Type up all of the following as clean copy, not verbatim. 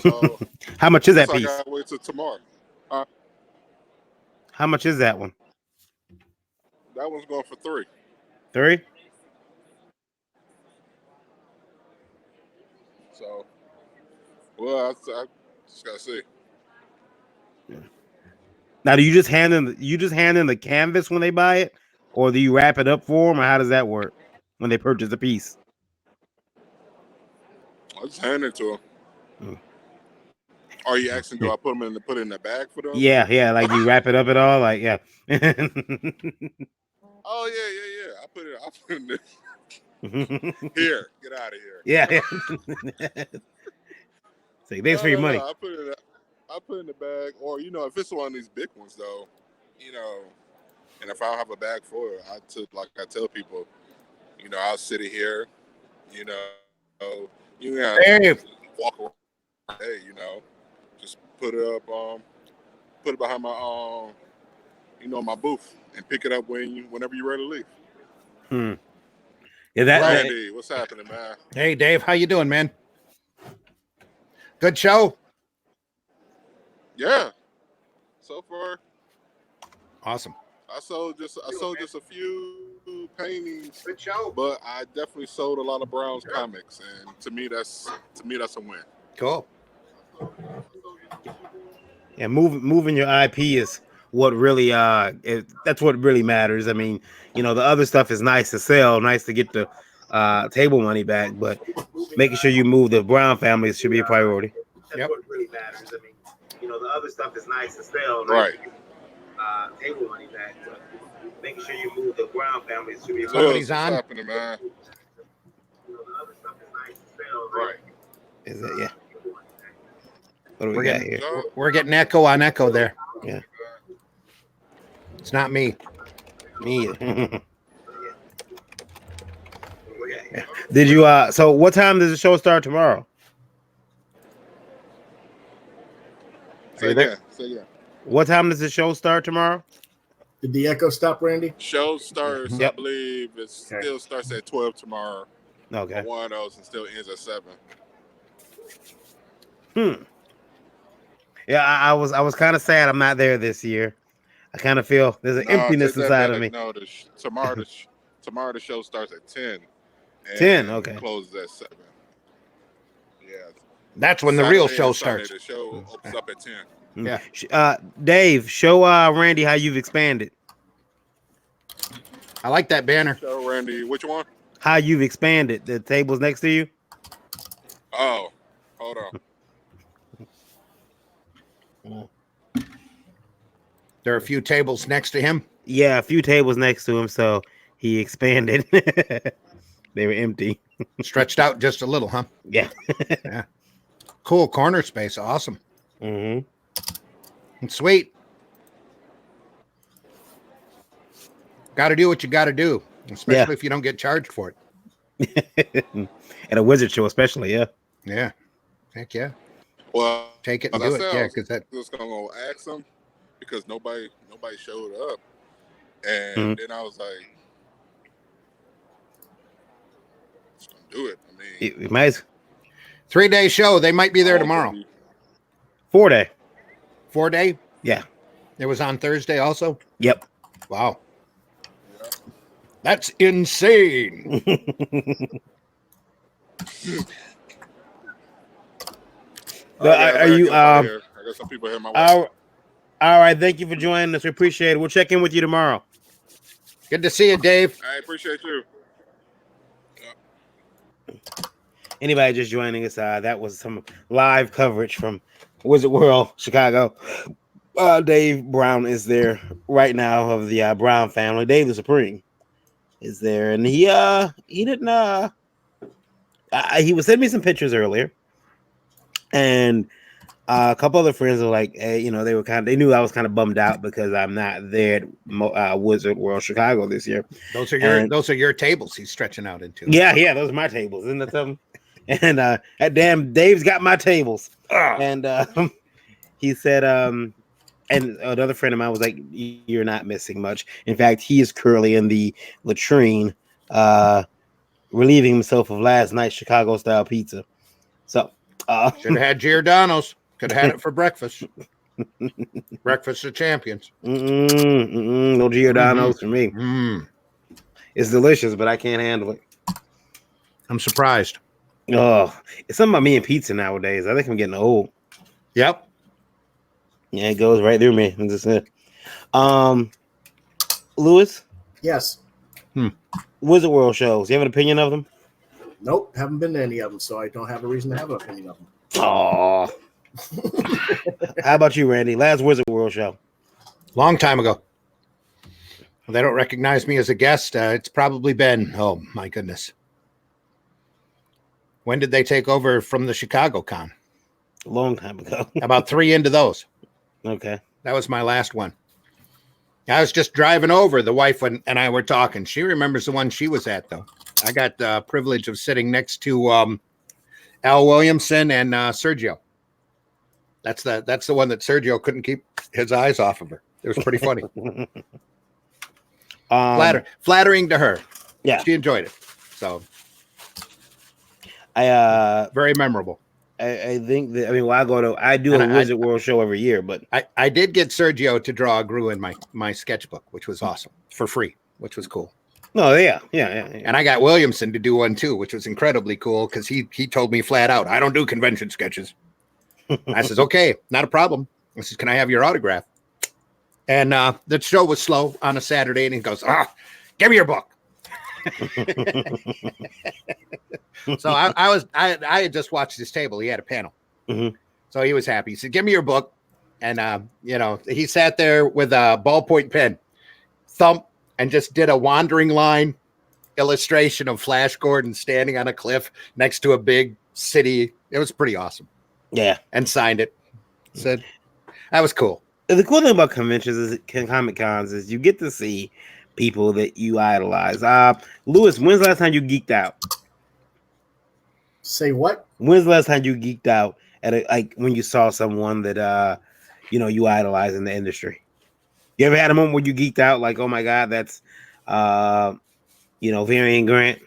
So How much is guess that I piece? gotta wait till tomorrow. How much is that one? That one's going for 3. 3? So, well, I just gotta see. Now, do you just hand them the canvas when they buy it, or do you wrap it up for them, or how does that work when they purchase a piece? I just hand it to them. Mm. Are you asking? Do I put it in the bag for them? Yeah, like you wrap it up at all, like yeah. Oh yeah. I put it in the, here. Get out of here. Yeah. Say thanks for your money. I put it. I put it in the bag, or if it's one of these big ones though, and if I don't have a bag for it, I tell people, I'll sit it here, you know, you have to walk around. Hey, just put it up, put it behind my my booth, and pick it up whenever you're ready to leave. Yeah, Randy, what's happening, man? Hey, Dave, how you doing, man? Good show. Yeah, so far, awesome. I sold just a few paintings, but I definitely sold a lot of Brown's comics, and to me that's a win. Cool. Yeah, moving your IP is what really that's what really matters. I mean, the other stuff is nice to sell, nice to get the table money back, but making sure you move the Brown family should be a priority. That's what really matters. I mean, the other stuff is nice to sell, right? Table money back, but making sure you move the Brown family should be a priority. Somebody's on. on. Happening, man? The other stuff is nice to sell, right? Is it? Yeah. What do we got here? We're getting echo on echo there. Yeah. It's not me. Me either. Did you so what time does the show start tomorrow? Say again. What time does the show start tomorrow? Did the echo stop, Randy? Show starts, Yep. I believe it still starts at 12 tomorrow. Okay. One of those and still ends at 7. Yeah, I was kind of sad I'm not there this year. I kind of feel there's an emptiness inside of me. No, tomorrow the show starts at 10. 10, okay. Closes at 7. Yeah. That's when Saturday the real and show Sunday, starts. The show opens up at 10. Yeah. Dave, show Randy how you've expanded. I like that banner. Show Randy, which one? How you've expanded. The table's next to you. Oh, hold on. There are a few tables next to him. Yeah, a few tables next to him, so he expanded. They were empty. Stretched out just a little, huh? Yeah. Yeah. Cool corner space. Awesome. Mm-hmm. And sweet. Got to do what you got to do, especially if you don't get charged for it. At a wizard show, especially, yeah. Yeah. Heck yeah. Well, take it and do it. Yeah, because that just gonna go ask them because nobody showed up, and then I was like, "Just gonna do it." I mean, it might 3-day show. They might be there tomorrow. 4-day. 4-day. Yeah. It was on Thursday also. Yep. Wow. Yeah. That's insane. Are you? I got some people here. My all right. Thank you for joining us. We appreciate it. We'll check in with you tomorrow. Good to see you, Dave. I appreciate you. Anybody just joining us? That was some live coverage from Wizard World, Chicago. Dave Brown is there right now of the Brown family. Dave the Supreme is there, and he didn't. He was sending me some pictures earlier, and a couple other friends were like, hey, they knew I was kind of bummed out because I'm not there at Wizard World Chicago this year. Those are your tables he's stretching out into. Yeah, those are my tables, isn't that something? And that damn Dave's got my tables. And he said, and another friend of mine was like, you're not missing much. In fact, he is currently in the latrine, relieving himself of last night's Chicago style pizza. So Should have had Giordano's. Could have had it for breakfast. Breakfast of champions. No Giordano's for me. It's delicious, but I can't handle it. I'm surprised. Oh, it's something about me and pizza nowadays. I think I'm getting old. Yep. Yeah, it goes right through me. That's just it. Lewis, Yes. Wizard World shows. You have an opinion of them? Nope. Haven't been to any of them, so I don't have a reason to have an opinion of them. Oh. How about you, Randy? Last Wizard World show. Long time ago. They don't recognize me as a guest. It's probably been, oh my goodness. When did they take over from the Chicago Con? A long time ago. About 3 into those. Okay. That was my last one. I was just driving over. The wife and I were talking. She remembers the one she was at, though. I got the privilege of sitting next to Al Williamson and Sergio. That's the one that Sergio couldn't keep his eyes off of her. It was pretty funny. Flattering to her. Yeah. She enjoyed it. So I very memorable. I think that I do a Wizard World show every year, but I did get Sergio to draw a Gru in my sketchbook, which was awesome, for free, which was cool. no, yeah. And I got Williamson to do one too, which was incredibly cool because he told me flat out, I don't do convention sketches. I says, okay, not a problem. I says, can I have your autograph? And the show was slow on a Saturday, and he goes, give me your book. So I had just watched his table. He had a panel. So he was happy. He said, give me your book. And he sat there with a ballpoint pen, thump, and just did a wandering line illustration of Flash Gordon standing on a cliff next to a big city. It was pretty awesome. Yeah. And signed it. Said that was cool. The cool thing about conventions is Comic Cons is you get to see people that you idolize. Lewis, when's the last time you geeked out? Say what? When's the last time you geeked out at when you saw someone that you idolize in the industry? You ever had a moment where you geeked out, like, oh my God, that's Varian Grant?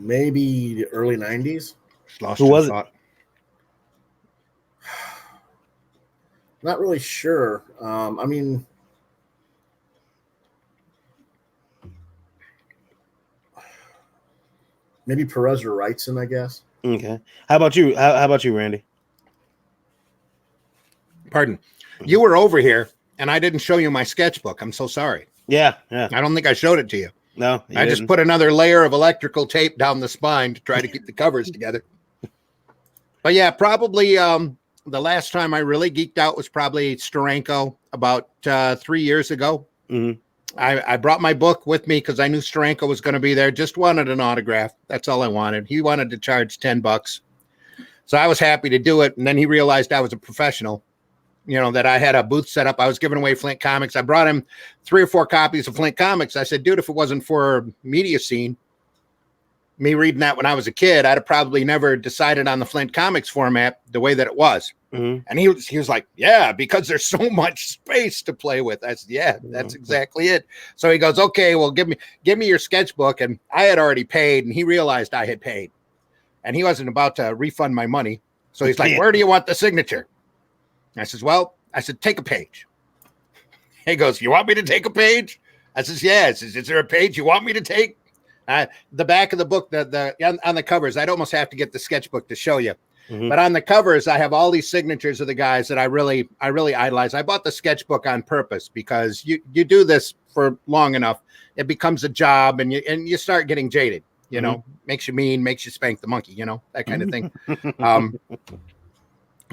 Maybe the early 90s. Lost Who was it? Not really sure. I mean, maybe Perez or Wrightson, I guess. Okay. How about you? How about you, Randy? Pardon. You were over here, and I didn't show you my sketchbook. I'm so sorry. Yeah. I don't think I showed it to you. No, I just put another layer of electrical tape down the spine to try to keep the covers together. But yeah, probably the last time I really geeked out was probably Steranko about 3 years ago. Mm-hmm. I brought my book with me because I knew Steranko was going to be there. Just wanted an autograph. That's all I wanted. He wanted to charge $10. So I was happy to do it. And then he realized I was a professional, that I had a booth set up. I was giving away Flint Comics. I brought him 3 or 4 copies of Flint Comics. I said, dude, if it wasn't for Media Scene, me reading that when I was a kid, I'd have probably never decided on the Flint Comics format the way that it was. Mm-hmm. And he was like, yeah, because there's so much space to play with. I said, yeah, that's exactly it. So he goes, okay, well, give me your sketchbook. And I had already paid, and he realized I had paid, and he wasn't about to refund my money. So he's like, where do you want the signature? I says, take a page. He goes, you want me to take a page? I says, yeah. Is there a page you want me to take? The back of the book, on the covers, I'd almost have to get the sketchbook to show you. Mm-hmm. But on the covers, I have all these signatures of the guys that I really idolize. I bought the sketchbook on purpose because you do this for long enough, it becomes a job, and you start getting jaded. Makes you mean, makes you spank the monkey. That kind of thing.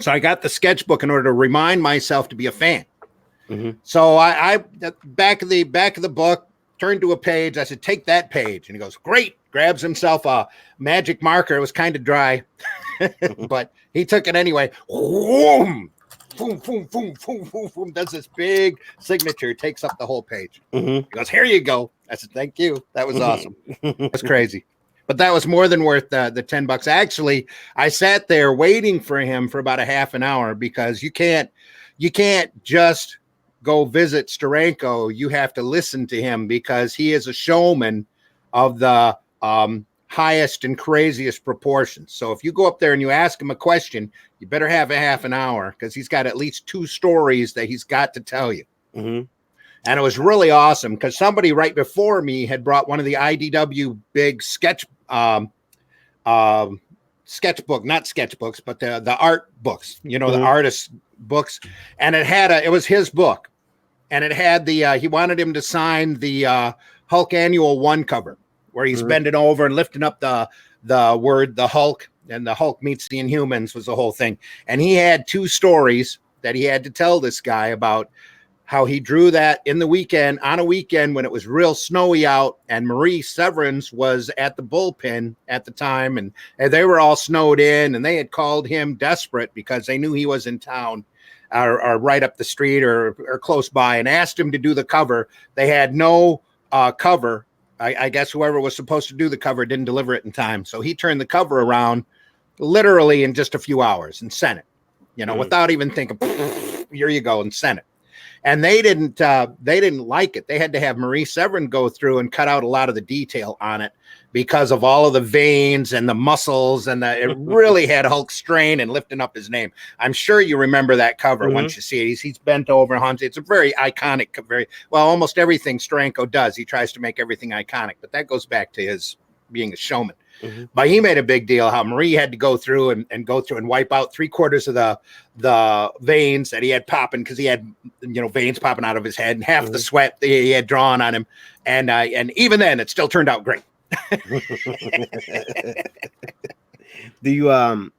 So I got the sketchbook in order to remind myself to be a fan. Mm-hmm. So I back of the book, turned to a page. I said, take that page. And he goes, great. Grabs himself a magic marker. It was kind of dry, but he took it anyway. Boom, boom, boom, boom, boom, boom, boom. Does this big signature, takes up the whole page. Mm-hmm. He goes, here you go. I said, thank you. That was awesome. That's crazy. But that was more than worth the $10. Actually, I sat there waiting for him for about a half an hour because you can't just go visit Steranko. You have to listen to him because he is a showman of the highest and craziest proportions. So if you go up there and you ask him a question, you better have a half an hour because he's got at least 2 stories that he's got to tell you. Mm-hmm. And it was really awesome because somebody right before me had brought one of the IDW big sketchbook, not sketchbooks, but the art books, the artist books. And it was his book. And it had he wanted him to sign the Hulk Annual 1 cover where he's bending over and lifting up the word, the Hulk, and the Hulk meets the Inhumans was the whole thing. And he had 2 stories that he had to tell this guy about how he drew that on a weekend when it was real snowy out, and Marie Severance was at the bullpen at the time, and they were all snowed in, and they had called him desperate because they knew he was in town or right up the street or close by, and asked him to do the cover. They had no cover. I guess whoever was supposed to do the cover didn't deliver it in time. So he turned the cover around literally in just a few hours and sent it, without even thinking, here you go, and sent it. And they didn't like it. They had to have Marie Severin go through and cut out a lot of the detail on it because of all of the veins and the muscles, and it really had Hulk strain and lifting up his name. I'm sure you remember that cover once you see it. He's bent over and hunted. It's a very iconic, almost everything Steranko does. He tries to make everything iconic, but that goes back to his being a showman. But he made a big deal how Marie had to go through and wipe out 3/4 of the veins that he had popping because he had veins popping out of his head, and half the sweat that he had drawn on him, and even then it still turned out great. Do you I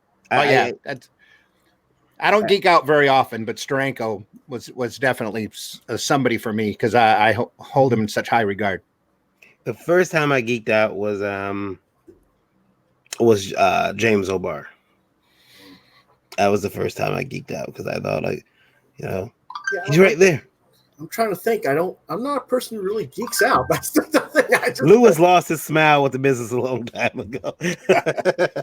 don't geek out very often, but Steranko was definitely somebody for me because I hold him in such high regard. The first time I geeked out was James O'Barr. That was the first time I geeked out because I thought he's right there. I'm trying to think. I'm not a person who really geeks out. That's the thing. Lewis lost his smile with the business a long time ago.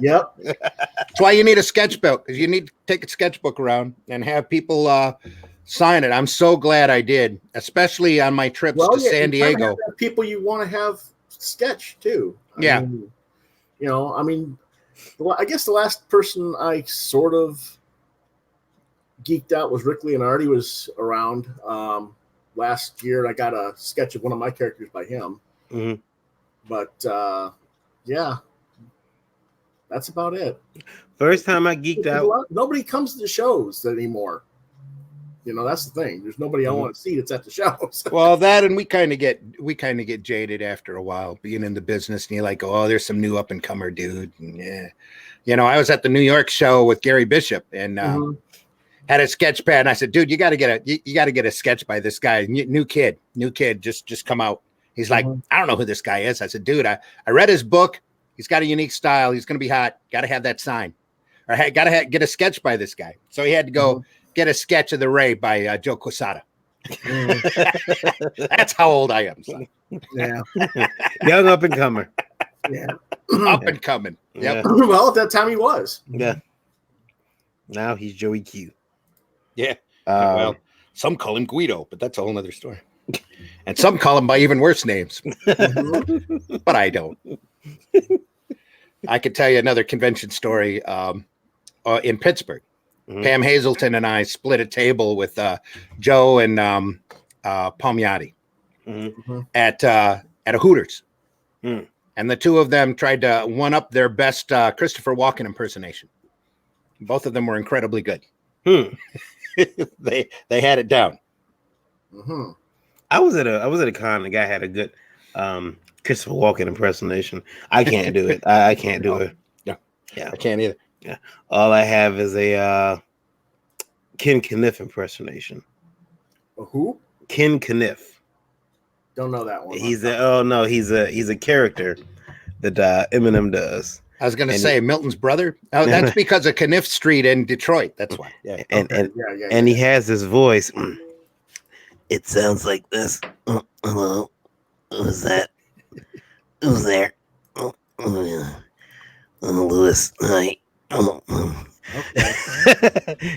Yep. That's why you need a sketchbook, because you need to take a sketchbook around and have people sign it. I'm so glad I did, especially on my trips to San Diego. People you want to have sketch too. I guess the last person I sort of geeked out was Rick Leonardi was around last year. I got a sketch of one of my characters by him. But that's about it. First time I geeked out. Nobody comes to the shows anymore. That's the thing. There's nobody I want to see that's at the shows. Well, that, and we kind of get jaded after a while being in the business, and you're like, oh, there's some new up and comer dude. And I was at the New York show with Gary Bishop and had a sketch pad. And I said, dude, you got to get a sketch by this guy. New kid, just come out. He's like, I don't know who this guy is. I said, dude, I read his book. He's got a unique style. He's going to be hot. Got to have that sign, or got to get a sketch by this guy. So he had to go get a sketch of the Ray by Joe Quesada. That's how old I am, son. Yeah. Young up and comer. Yeah. Up and coming. Yep. Well, at that time he was. Yeah. Now he's Joey Q. Yeah. Well, some call him Guido, but that's a whole other story. And some call him by even worse names. But I don't. I could tell you another convention story in Pittsburgh. Pam Hazelton and I split a table with Joe and Palmiotti at a Hooters. And the two of them tried to one up their best Christopher Walken impersonation. Both of them were incredibly good. They had it down. I was at a con. The guy had a good Christopher Walken impersonation. I can't do it. I can't do it. Yeah, I can't either. Yeah, all I have is a Ken Kniff impersonation. Who? Ken Kniff. Don't know that one. He's a character that Eminem does. I was going to say Milton's brother. Oh, that's because of Kniff Street in Detroit. That's why. Yeah. And he has this voice. It sounds like this. Hello, who's that? Who's there? Lewis. Hi.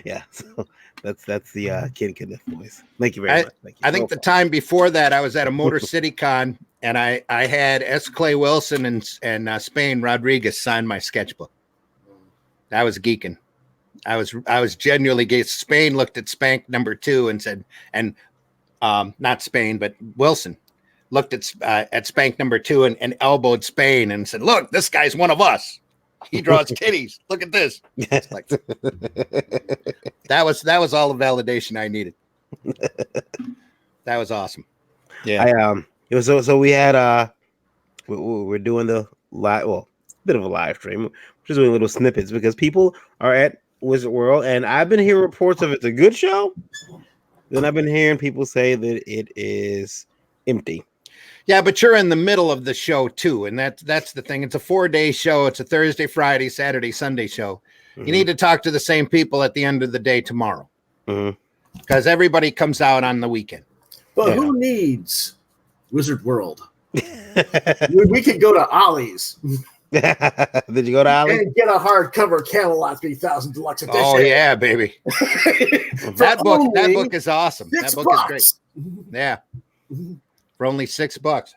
Yeah, so that's the Ken Kenneth voice. Thank you very much. Thank you. I think the time before that, I was at a Motor City Con, and I had S. Clay Wilson and Spain Rodriguez sign my sketchbook. I was geeking. I was genuinely gay. Spain looked at Spank #2 and said, and not Spain, but Wilson looked at Spank #2 and elbowed Spain and said, "Look, this guy's one of us. He draws kitties. Look at this." It's like, that was all the validation I needed. That was awesome. Yeah. It was so we had we're doing the live, well, bit of a live stream. We're just doing little snippets because people are at Wizard World, and I've been hearing reports of it's a good show. Then I've been hearing people say that it is empty. Yeah, but you're in the middle of the show too, and that's the thing. It's a 4-day show. It's a Thursday, Friday, Saturday, Sunday show. You need to talk to the same people at the end of the day tomorrow, because everybody comes out on the weekend. But who needs Wizard World? we could go to Ollie's. Did you go to Ollie's? And get a hardcover Camelot 3000 Deluxe Edition. Oh yeah, baby. that book is awesome. That book is great. Yeah. For only $6.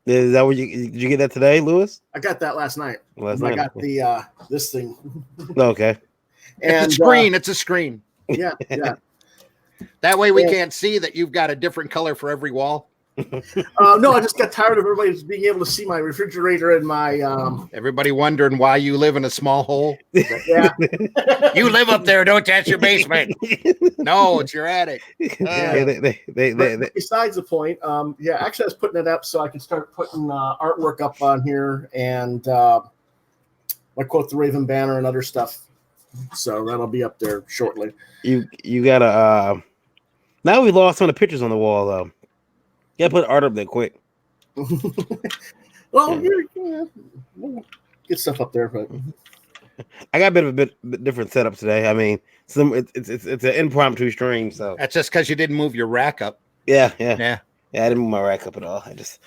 Is that what did you get that today, Lewis? I got that last night. I got the this thing. Okay. And it's a screen. Yeah. That way we can't see that you've got a different color for every wall. No, I just got tired of everybody being able to see my refrigerator and my everybody wondering why you live in a small hole. Yeah. You live up there, don't touch your basement. No, it's your attic. Besides the point, actually I was putting it up so I can start putting artwork up on here and like quote the Raven banner and other stuff. So that'll be up there shortly. You gotta now we lost some of the pictures on the wall though. Yeah, put art up there quick. Well, we'll get stuff up there, but I got a bit different setup today. I mean, it's an impromptu stream, so that's just because you didn't move your rack up. Yeah. I didn't move my rack up at all. I just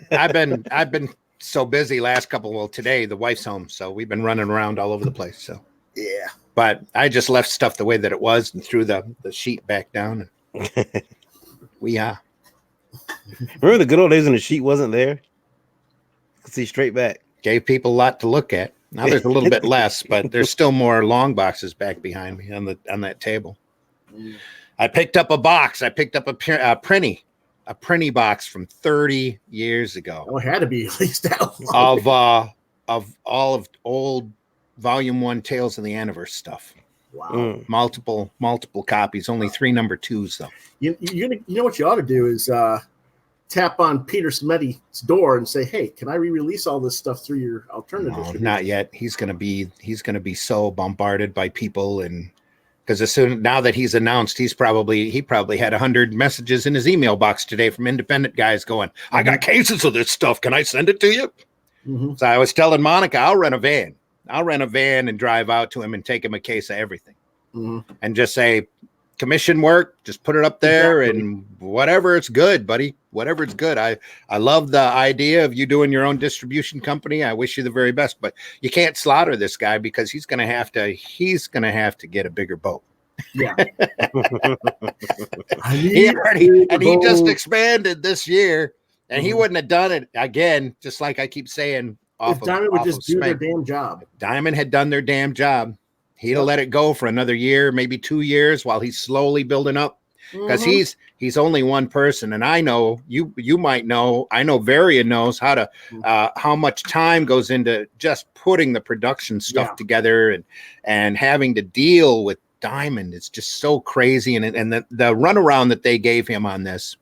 I've been so busy last couple. Well, today the wife's home, so we've been running around all over the place. So yeah, but I just left stuff the way that it was and threw the sheet back down. And remember the good old days when the sheet wasn't there? You could see straight back. Gave people a lot to look at. Now there's a little bit less, but there's still more long boxes back behind me on that table. I picked up a box. I picked up a Prinny box from 30 years ago. Oh, it had to be at least that long. Of all of old Volume 1 Tales of the Anniverse stuff. Wow. Multiple copies, only 3 number 2s though. You know what you ought to do is tap on Peter Smetty's door and say, "Hey, can I re-release all this stuff through your alternative?" No, not yet. He's gonna be so bombarded by people, and because now that he's announced, he probably had 100 messages in his email box today from independent guys going, "I got cases of this stuff. Can I send it to you?" So I was telling Monica, I'll rent a van and drive out to him and take him a case of everything, and just say, commission work, just put it up there, and whatever, it's good, buddy. Whatever, it's good. I love the idea of you doing your own distribution company. I wish you the very best, but you can't slaughter this guy because he's gonna have to get a bigger boat. Yeah. He just expanded this year, and he wouldn't have done it again, just like I keep saying. If Diamond would just do their damn job. If Diamond had done their damn job, he'd have let it go for another year, maybe 2 years, while he's slowly building up. Because he's only one person, and I know you might know. I know Varian knows how much time goes into just putting the production stuff together and having to deal with Diamond. It's just so crazy, and the runaround that they gave him on this,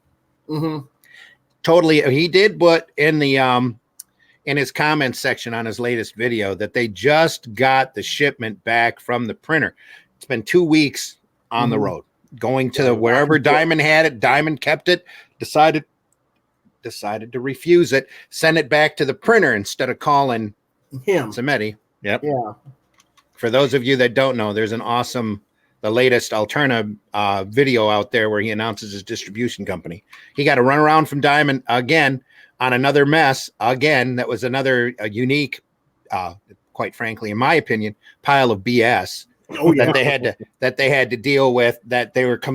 totally. He did put in the in his comments section on his latest video that they just got the shipment back from the printer. It's been 2 weeks on the road, going to wherever Diamond had it. Diamond kept it, decided to refuse it, send it back to the printer instead of calling him. Smetty. Yep. Yeah. For those of you that don't know, there's the latest Alterna video out there where he announces his distribution company. He got a runaround from Diamond again on another mess again. That was another unique, quite frankly, in my opinion, pile of BS. Oh yeah. that they had to deal with, that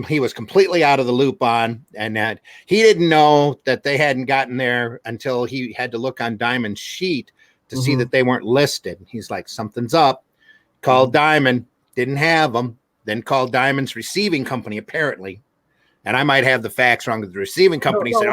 he was completely out of the loop on, and that he didn't know that they hadn't gotten there until he had to look on Diamond's sheet to see that they weren't listed. He's like, something's up. Called Diamond, didn't have them. Then called Diamond's receiving company, apparently. And I might have the facts wrong. The receiving company said,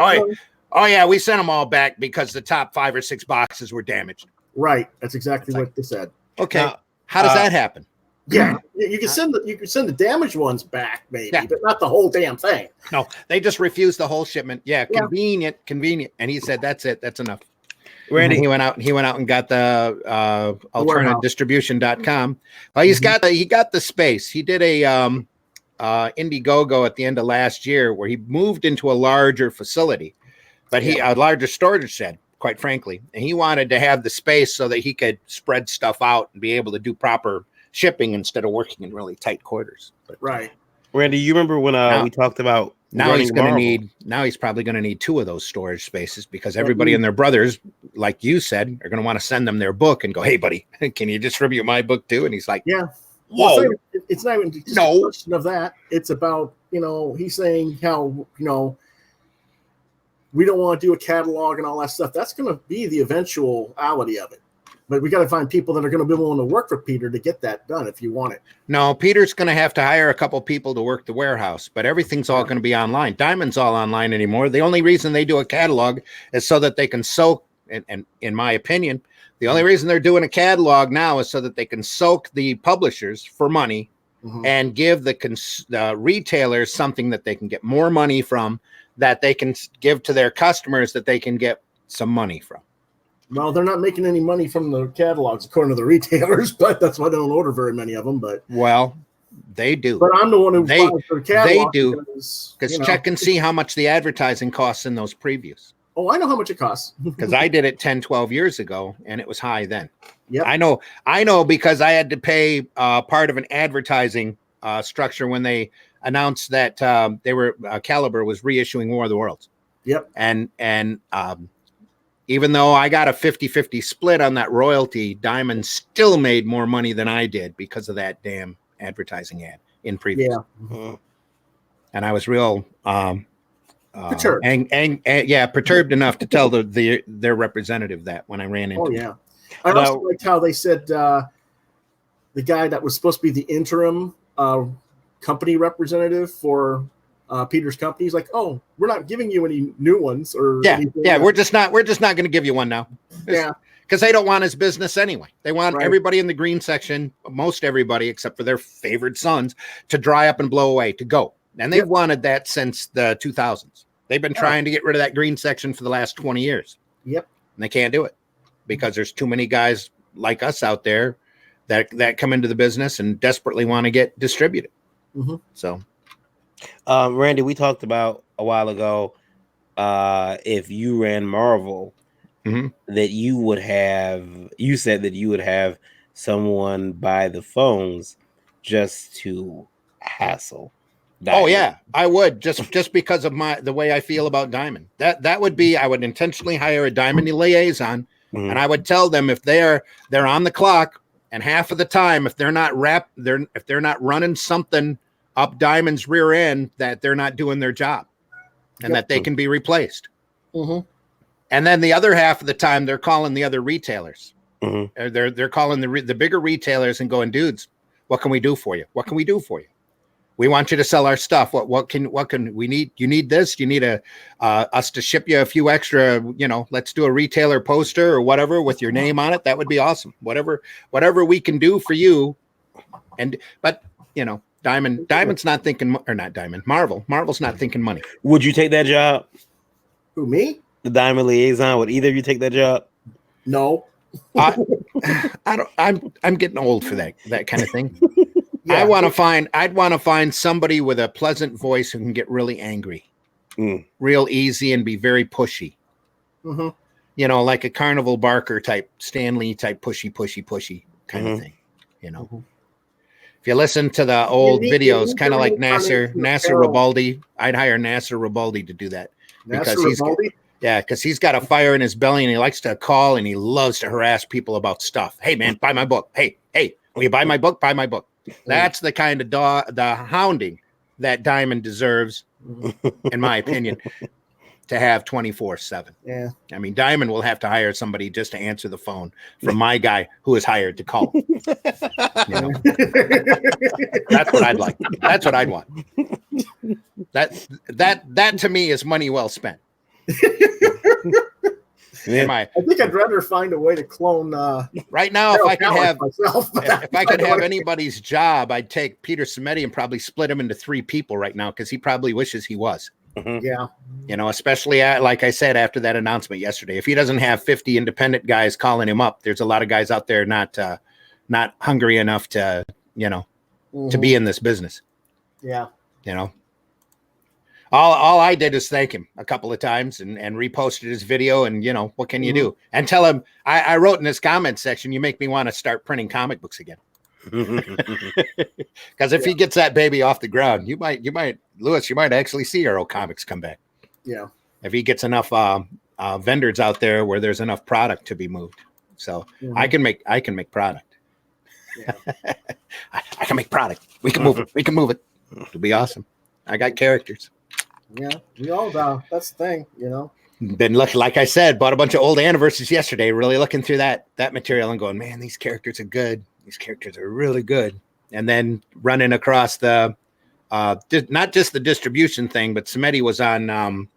"Oh yeah, we sent them all back because the top 5 or 6 boxes were damaged." Right. That's exactly what they said. Okay. Now, how does that happen? Yeah, you can send the damaged ones back, maybe, but not the whole damn thing. No, they just refused the whole shipment. Yeah, convenient. And he said, "That's it. That's enough." Randy, he went out and got the alternatedistribution.com. Well, he got the space. He did a Indiegogo at the end of last year where he moved into a larger facility, but a larger storage shed, quite frankly. And he wanted to have the space so that he could spread stuff out and be able to do proper shipping instead of working in really tight quarters. But, right. Randy, you remember when we talked about now he's probably going to need 2 of those storage spaces because everybody and their brothers, like you said, are going to want to send them their book and go, "Hey buddy, can you distribute my book too?" And he's like, "Yeah." Whoa. Well, it's not even just a question of that. It's about, he's saying how, we don't want to do a catalog and all that stuff. That's going to be the eventuality of it. But we got to find people that are going to be willing to work for Peter to get that done if you want it. No, Peter's going to have to hire a couple people to work the warehouse, but everything's all going to be online. Diamond's all online anymore. The only reason they do a catalog is so that they can soak, and in my opinion, the only reason they're doing a catalog now is so that they can soak the publishers for money and give the retailers something that they can get more money from, that they can give to their customers that they can get some money from. Well, they're not making any money from the catalogs, according to the retailers, but that's why they don't order very many of them. But they do. But I'm the one who buys their catalog. They do, because check and see how much the advertising costs in those previews. Oh, I know how much it costs. Because I did it 10, 12 years ago, and it was high then. Yeah, I know because I had to pay part of an advertising structure when they announced that Caliber was reissuing War of the Worlds. Yep. And even though I got a 50-50 split on that royalty, Diamond still made more money than I did because of that damn advertising ad in previews. Yeah. Mm-hmm. And I was real perturbed. Perturbed enough to tell their representative that when I ran into. Oh yeah. I also liked how they said the guy that was supposed to be the interim company representative for Peter's company, he's like, "Oh, we're not giving you any new ones." Or we're just not going to give you one now. Yeah, because they don't want his business anyway. They want everybody in the green section, most everybody except for their favored sons, to dry up and blow away, to go. And they've wanted that since the 2000s. They've been trying to get rid of that green section for the last 20 years. Yep, and they can't do it because there's too many guys like us out there that come into the business and desperately want to get distributed. Mm-hmm. So. Randy, we talked about a while ago if you ran Marvel, that you said that you would have someone buy the phones just to hassle Diamond. Oh yeah, I would just because of the way I feel about Diamond. That would be, I would intentionally hire a Diamond liaison, and I would tell them if they're on the clock, and half of the time if they're not running something up Diamond's rear end, that they're not doing their job, and that they can be replaced. Mm-hmm. And then the other half of the time, they're calling the other retailers. Mm-hmm. They're calling the bigger retailers and going, "Dudes, what can we do for you? What can we do for you? We want you to sell our stuff. What can we need? You need this. You need us to ship you a few extra. Let's do a retailer poster or whatever with your name on it. That would be awesome. Whatever we can do for you." But Diamond's not thinking, or not Diamond, Marvel's not thinking money. Would you take that job? Who, me? The Diamond liaison? Would either of you take that job? No. I don't. I'm getting old for that kind of thing. Yeah. I'd want to find somebody with a pleasant voice who can get really angry, real easy, and be very pushy. Mm-hmm. Like a Carnival Barker type, Stan Lee type, pushy kind of thing. Mm-hmm. If you listen to the old videos, kind of like Nasser Ribaldi, I'd hire Nasser Ribaldi to do that because he's got a fire in his belly and he likes to call and he loves to harass people about stuff. "Hey man, buy my book. Hey, will you buy my book? Buy my book." That's the kind of the hounding that Diamond deserves, in my opinion, to have 24/7. Yeah. I mean, Diamond will have to hire somebody just to answer the phone from my guy who is hired to call. You know? That's what I'd like. That's what I'd want. That to me is money well spent. I think I'd rather find a way to clone. Right now, if I could have myself, if I could have anybody's job, I'd take Peter Simeti and probably split him into 3 people right now, because he probably wishes he was. Yeah. You know, especially like I said after that announcement yesterday, if he doesn't have 50 independent guys calling him up, there's a lot of guys out there not hungry enough to, you know, to be in this business. Yeah. You know, all I did is thank him a couple of times and reposted his video, and, you know, what can you do? And tell him, I wrote in his comment section, you make me want to start printing comic books again. Because if he gets that baby off the ground, you might, Lewis, you might actually see Arrow Comics come back. Yeah. If he gets enough vendors out there where there's enough product to be moved. So I can make product. Yeah. I can make product. We can move it. We can move it. It'll be awesome. I got characters. Yeah. We all that's the thing, you know. Been looking, like I said, bought a bunch of old anniversaries yesterday, really looking through that material and going, man, these characters are good. These characters are really good. And then running across the not just the distribution thing, but Simeti was on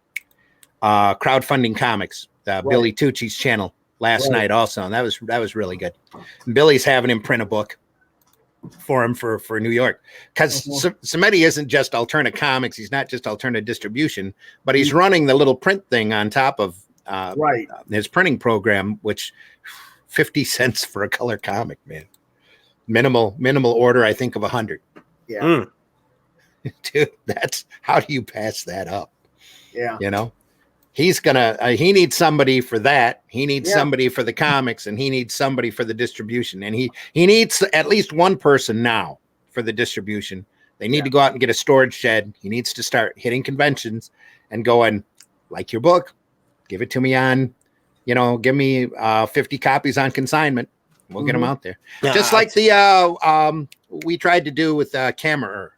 Crowdfunding Comics, Billy Tucci's channel last night also, and that was really good. And Billy's having him print a book for him for New York, because Simeti isn't just Alterna Comics, he's not just Alterna Distribution, but he's running the little print thing on top of his printing program, which 50 cents for a color comic, man. Minimal order, I think, of 100. Yeah. Dude, that's, how do you pass that up? Yeah. You know, he's gonna he needs somebody for that. He needs somebody for the comics, and he needs somebody for the distribution, and he needs at least one person now for the distribution. They need to go out and get a storage shed. He needs to start hitting conventions and going, like your book, give it to me on, you know, give me 50 copies on consignment. We'll get them out there. Just like the we tried to do with Kammerer.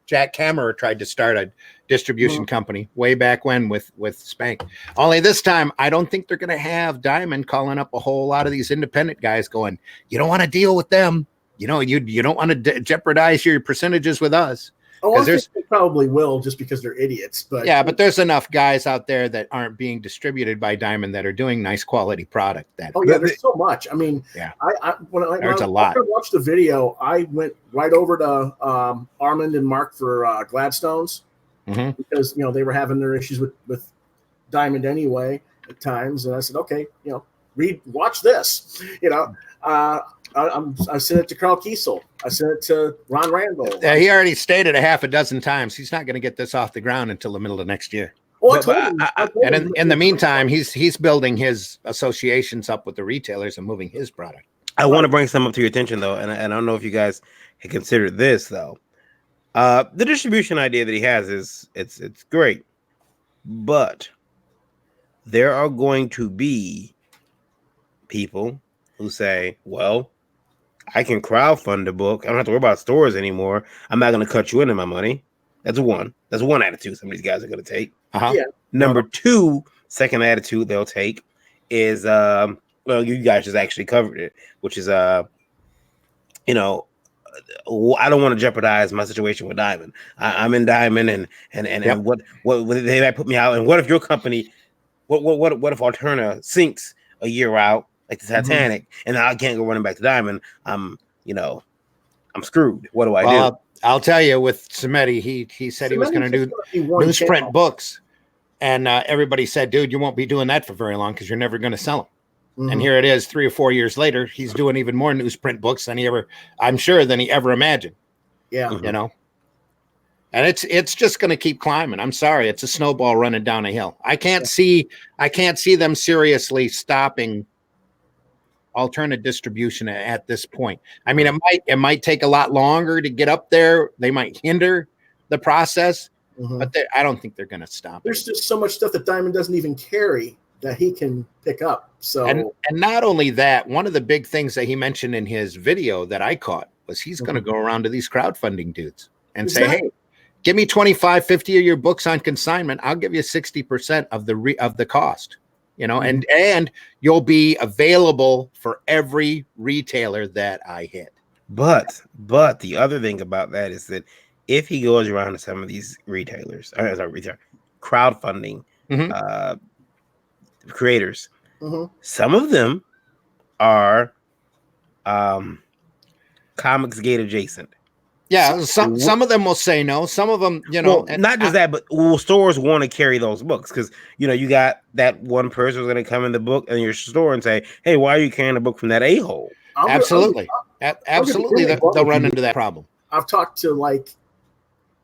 Jack Kammerer tried to start a distribution company way back when with Spank. Only this time, I don't think they're going to have Diamond calling up a whole lot of these independent guys going, you don't want to deal with them. You know, you don't want to jeopardize your percentages with us. Oh, I think they probably will, just because they're idiots. But yeah, but there's enough guys out there that aren't being distributed by Diamond that are doing nice quality product. There's so much. I mean, when I watched the video, I went right over to Armand and Mark for Gladstones, because, you know, they were having their issues with Diamond anyway at times, and I said, okay, you know, watch this, you know. I sent it to Carl Kiesel. I sent it to Ron Randall. He already stated a half a dozen times he's not going to get this off the ground until the middle of next year. Well, and in the meantime, he's building his associations up with the retailers and moving his product. I want to bring some up to your attention, though, and I don't know if you guys had considered this, though. The distribution idea that he has is it's great, but there are going to be people who say, well, I can crowdfund the book. I don't have to worry about stores anymore. I'm not going to cut you into my money. That's one attitude some of these guys are going to take. Number two, second attitude they'll take is, well, you guys just actually covered it, which is, you know, I don't want to jeopardize my situation with Diamond. I'm in Diamond, and what they might put me out, and what if your company, what if Alterna sinks a year out, like the Titanic, and I can't go running back to Diamond? I'm screwed. What do I do? I'll tell you, with Simeti, he said he was going to do newsprint books, and everybody said, dude, you won't be doing that for very long because you're never going to sell them. And here it is, 3 or 4 years later, he's doing even more newsprint books than he ever imagined. Yeah. You know, and it's just going to keep climbing. I'm sorry, it's a snowball running down a hill. I can't see them seriously stopping alternate distribution at this point. I mean, it might take a lot longer to get up there. They might hinder the process, but I don't think they're going to stop. There's just so much stuff that Diamond doesn't even carry that he can pick up. So, and not only that, one of the big things that he mentioned in his video that I caught was he's going to go around to these crowdfunding dudes and Is say, that- hey, give me 25, 50 of your books on consignment. I'll give you 60% of the cost, and you'll be available for every retailer that I hit. But the other thing about that is that if he goes around to some of these retailers, crowdfunding Mhm. Creators, Mhm. some of them are Comics Gate adjacent. Yeah, some of them will say no. Some of them, Well, not just that, but stores want to carry those books because you got that one person who's going to come in the book in your store and say, "Hey, why are you carrying a book from that a-hole?" Absolutely, absolutely, they'll run into that problem. I've talked to like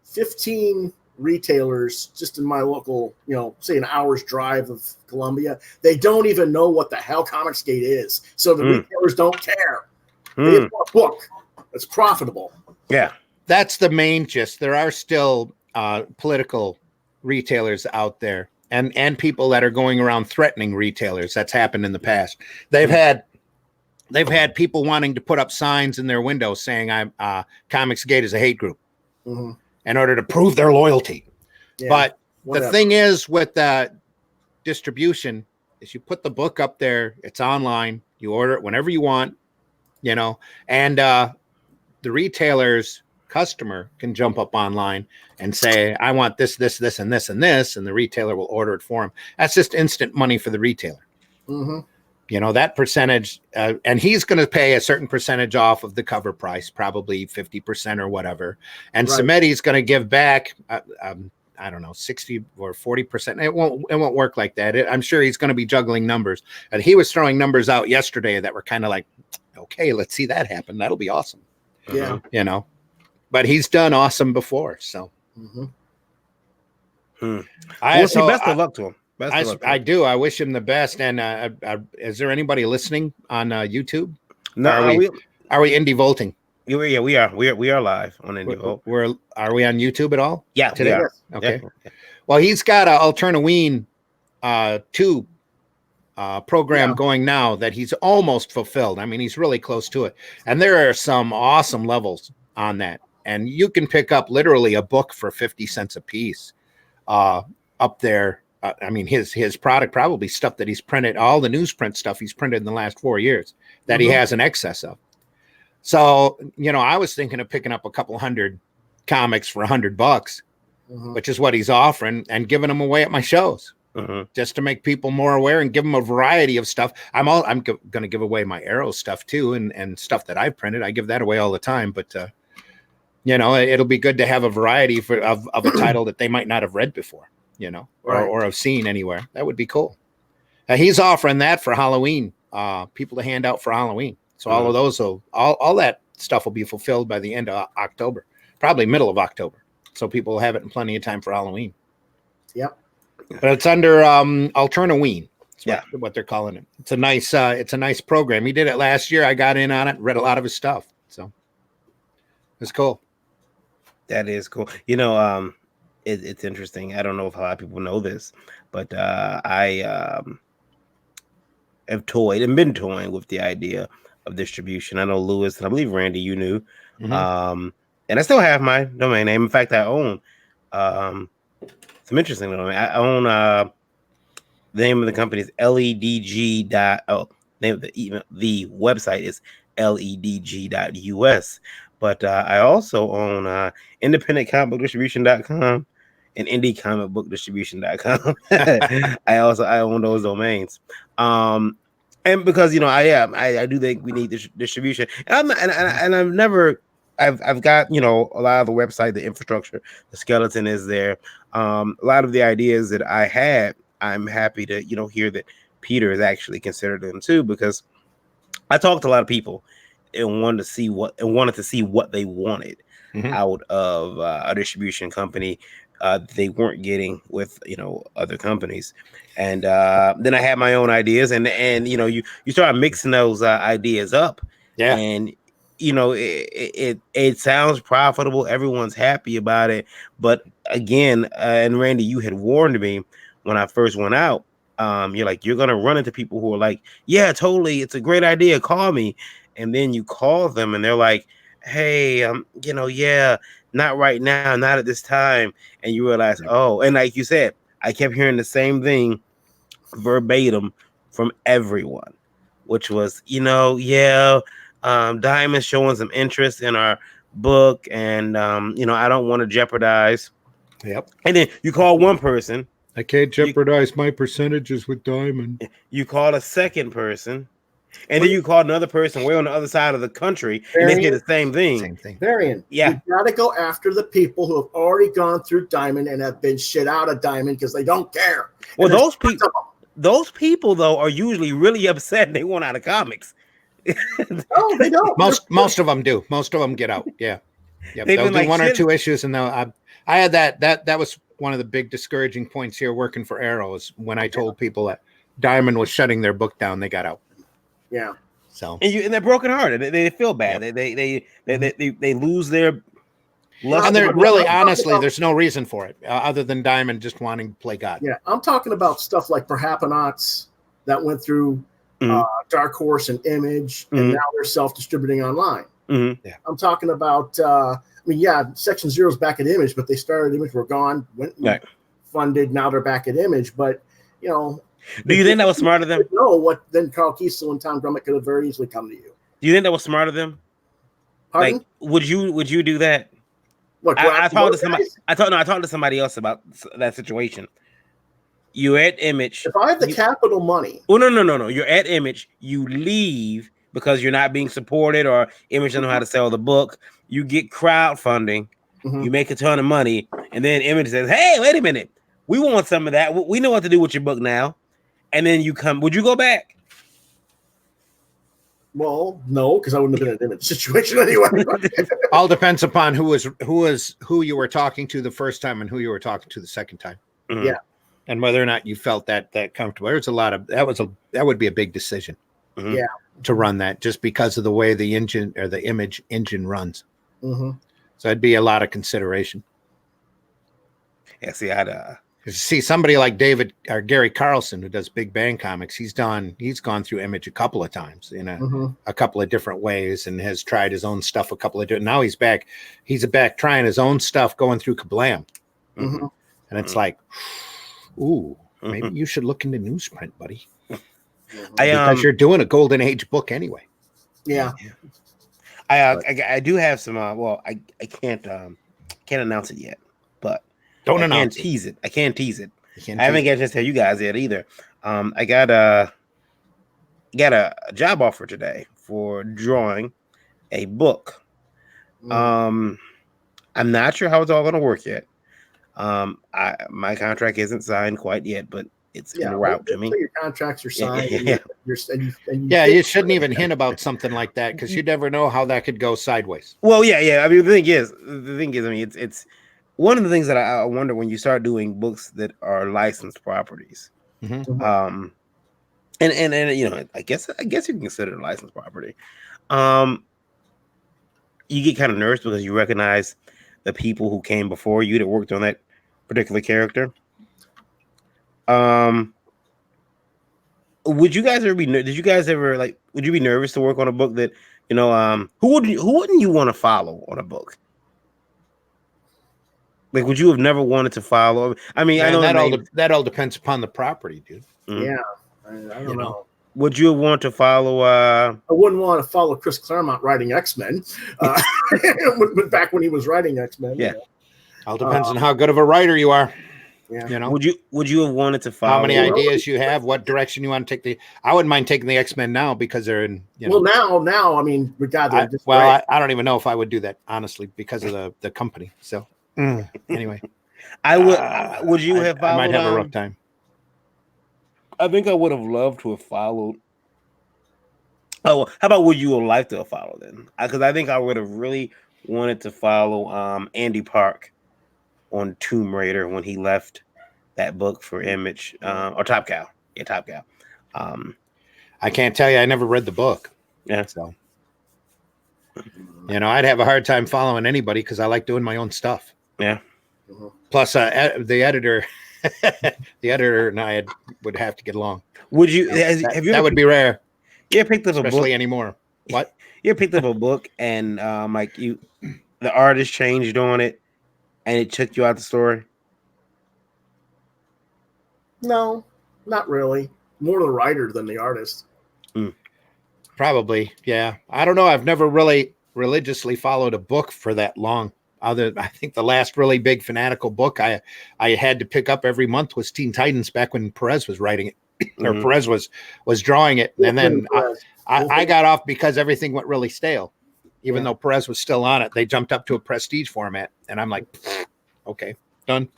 15 retailers just in my local, say an hour's drive of Columbia. They don't even know what the hell Comicsgate is, so the retailers don't care. They just want a book that's profitable. Yeah, that's the main gist. There are still political retailers out there, and people that are going around threatening retailers. That's happened in the past. They've had people wanting to put up signs in their windows saying Comicsgate is a hate group in order to prove their loyalty. Yeah, but the thing is with distribution is you put the book up there, it's online, you order it whenever you want, and the retailer's customer can jump up online and say, I want this, this, this, and this, and this, and the retailer will order it for him. That's just instant money for the retailer. That percentage, and he's going to pay a certain percentage off of the cover price, probably 50% or whatever. And Samedi's going to give back, I don't know, 60 or 40%. It won't work like that. I'm sure he's going to be juggling numbers. And he was throwing numbers out yesterday that were kind of like, okay, let's see that happen. That'll be awesome. Yeah. But he's done awesome before. So best of luck to him. I do. I wish him the best. And is there anybody listening on YouTube? No, are we Indie Volting? Yeah, we are. We are live on Indie Volt. Are we on YouTube at all? Yeah, today. We are. Okay. Yeah. Well, he's got a Alternaween 2 program going now that he's almost fulfilled. I mean, he's really close to it. And there are some awesome levels on that. And you can pick up literally a book for 50 cents a piece up there. I mean, his product, probably stuff that he's printed, all the newsprint stuff he's printed in the last 4 years that he has an excess of. So, I was thinking of picking up a couple hundred comics for $100, which is what he's offering, and giving them away at my shows. Just to make people more aware and give them a variety of stuff. I'm going to give away my Arrow stuff too, and stuff that I've printed. I give that away all the time, but it'll be good to have a variety of a title that they might not have read before, or have seen anywhere. That would be cool. He's offering that for Halloween, people to hand out for Halloween. So all of those all that stuff will be fulfilled by the end of October, probably middle of October. So people will have it in plenty of time for Halloween. Yep. But it's under Alternaween. That's what they're calling it. It's a nice program. He did it last year. I got in on it, read a lot of his stuff. So it's cool. That is cool. It's interesting. I don't know if a lot of people know this, but I have toyed and been toying with the idea of distribution. I know Lewis and I believe Randy, you knew. And I still have my domain name. In fact, I own some interesting domain. I own the name of the company is ledg. Name of the website is ledg.us. But I also own independentcomicbookdistribution.com and indiecomicbookdistribution.com. I own those domains. And because I do think we need distribution, and I've got a lot of the website, the infrastructure, the skeleton is there. A lot of the ideas that I had, I'm happy to hear that Peter has actually considered them too, because I talked to a lot of people and wanted to see what they wanted out of a distribution company they weren't getting with other companies. And then I had my own ideas, and you start mixing those ideas up, and it sounds profitable, everyone's happy about it, but again, and Randy, you had warned me when I first went out, you're like, you're gonna run into people who are like, yeah, totally, it's a great idea, call me. And then you call them and they're like, hey, yeah, not right now, not at this time, and you realize, oh, and like you said, I kept hearing the same thing verbatim from everyone, which was, yeah, Diamond's showing some interest in our book, and I don't want to jeopardize. Yep. And then you call one person, I can't jeopardize my percentages with Diamond. you call a second person, and then you call another person way on the other side of the country, and they say the same thing. Same thing. Varian, Yeah. you gotta go after the people who have already gone through Diamond and have been shit out of Diamond because they don't care. Well, And those people though are usually really upset and they want out of comics. no, they don't. Most of them do. Most of them get out. Yeah. Yep. They've They'll been do like, one or shit. two issues, and I had that was one of the big discouraging points here working for Arrow is when I told people that Diamond was shutting their book down, they got out. Yeah. So And they're brokenhearted. They feel bad. They lose their lust. and they're for- really honestly, there's no reason for it other than Diamond just wanting to play God. Yeah, I'm talking about stuff like Perhapanauts that went through Mhm. Dark Horse and Image, Mhm. and now they're self-distributing online. Mhm. I'm talking about, Section Zero's back at Image, but they started Image, were gone, went and Right. funded, now they're back at Image. But, Do you think that was smart of them? know what then Carl Kiesel and Tom Grummett could have very easily come to you. Do you think that was smart of them? Pardon? Like, would you do that? What, I grab talked to those somebody. guys? I talked to somebody else about that situation. You're at Image. If I have the capital money, Oh no. You're at Image. You leave because you're not being supported, or Image doesn't know how to sell the book. You get crowdfunding. Mhm. You make a ton of money, and then Image says, "Hey, wait a minute. We want some of that. We know what to do with your book now." And then you come. Would you go back? well, no, because I wouldn't have been in an Image situation anyway. All depends upon who you were talking to the first time and who you were talking to the second time. Mhm. Yeah. And whether or not you felt that comfortable. There's a lot of that would be a big decision. Mhm. Yeah. To run that just because of the way the engine or the Image engine runs. hmm So it'd be a lot of consideration. Yeah. See, See somebody like David or Gary Carlson who does Big Bang Comics. He's gone through Image a couple of times in a couple of different ways and has tried his own stuff a couple of different. Now he's back trying his own stuff going through Kablam. Mhm. And it's like, ooh, maybe you should look into newsprint, buddy. Because you're doing a golden age book anyway. Yeah. I do have some. Well, I can't announce it yet, but Don't I announce can tease it. I can't tease it. You can't I haven't tease got a chance to tell you guys yet either. I got a job offer today for drawing a book. I'm not sure how it's all going to work yet. My contract isn't signed quite yet, but it's en route to me. Your contracts are signed. Yeah. you shouldn't even hint about something like that because you never know how that could go sideways. Well, yeah. I mean, the thing is, I mean, it's one of the things that I wonder when you start doing books that are licensed properties. Mhm. And I guess you can consider it licensed property. You get kind of nervous because you recognize the people who came before you that worked on that particular character. Would you guys ever be? Did you guys ever would you be nervous to work on a book that who wouldn't you want to follow on a book? Like, would you have never wanted to follow? I mean, I know that all depends upon the property, dude. Yeah. I don't know. Would you want to follow? I wouldn't want to follow Chris Claremont writing X-Men back when he was writing X-Men. Yeah. All depends on how good of a writer you are. Yeah. Would you have wanted to follow? How many ideas you have? What direction you want to take I wouldn't mind taking the X-Men now because they're in. Well, now, I mean, we got I don't even know if I would do that honestly because of the company. So anyway, I would. Would you have followed? I might have a rough time. I think I would have loved to have followed. Oh, how about would you have liked to have followed then? Because I think I would have really wanted to follow Andy Park on Tomb Raider when he left that book for Image or Top Cow. Yeah, Top Cow. I can't tell you. I never read the book. Yeah. So I'd have a hard time following anybody because I like doing my own stuff. Yeah. Plus, the editor. The editor and I would have to get along. Would you? Have you? That would be rare. Yeah, picked up a especially book anymore. What? You picked up a book and like the artist changed on it and it took you out the story? No, not really. More the writer than the artist. Probably, yeah. I don't know. I've never really religiously followed a book for that long. I think the last really big fanatical book I had to pick up every month was Teen Titans back when Perez was writing it, or Mhm. Perez was drawing it, and then Perez. I got off because everything went really stale. Even Yeah. though Perez was still on it, they jumped up to a prestige format, and I'm like, okay, done.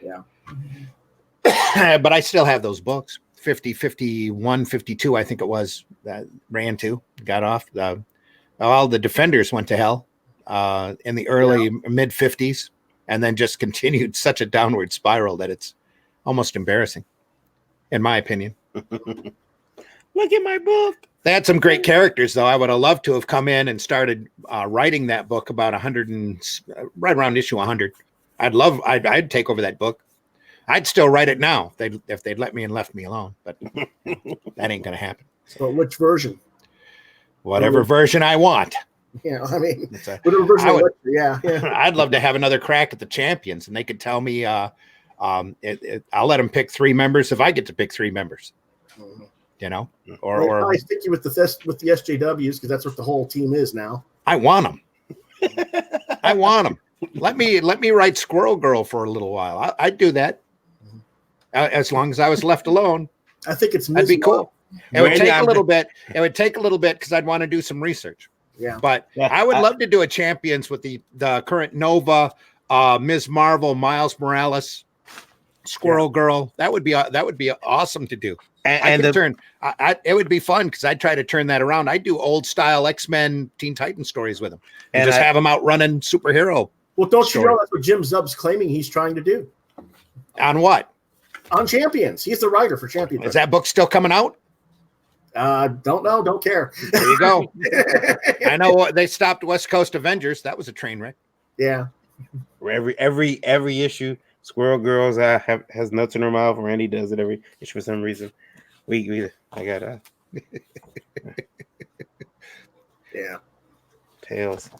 Yeah. But I still have those books. 50, 51, 52, I think it was, that ran to, got off. All the Defenders went to hell in the early mid 50s, and then just continued such a downward spiral that it's almost embarrassing, in my opinion. Look at my book. They had some great characters, though. I would have loved to have come in and started writing that book about 100 and right around issue 100. I'd take over that book. I'd still write it now if they'd let me and left me alone, but that ain't gonna happen. So which version? Whatever version I want. Yeah, I mean, It's a- whatever version. I would- Yeah. I'd love to have another crack at the champions, and they could tell me. I'll let them pick 3 members if I get to pick 3 members. You know, I stick you with the SJWs because that's what the whole team is now. I want them. I want them. Let me write Squirrel Girl for a little while. I'd do that as long as I was left alone. I think it's That'd be cool. It would Randy, take a I'm- little bit. It would take a little bit because I'd want to do some research. Yeah. But I would love to do a champions with the current Nova, Ms. Marvel, Miles Morales, Squirrel Girl. That would be awesome to do. And It would be fun because I'd try to turn that around. I'd do old style X-Men Teen Titan stories with them and just have them out running superhero. Well, don't Story. you know that's what Jim Zub's claiming he's trying to do On what? on Champions? He's the writer for Champions. Is that book still coming out? Don't know. Don't care. There you go. I know they stopped West Coast Avengers. That was a train wreck. Yeah. every issue, Squirrel Girls has nuts in her mouth. Randy does it every issue for some reason. I got Yeah. tails.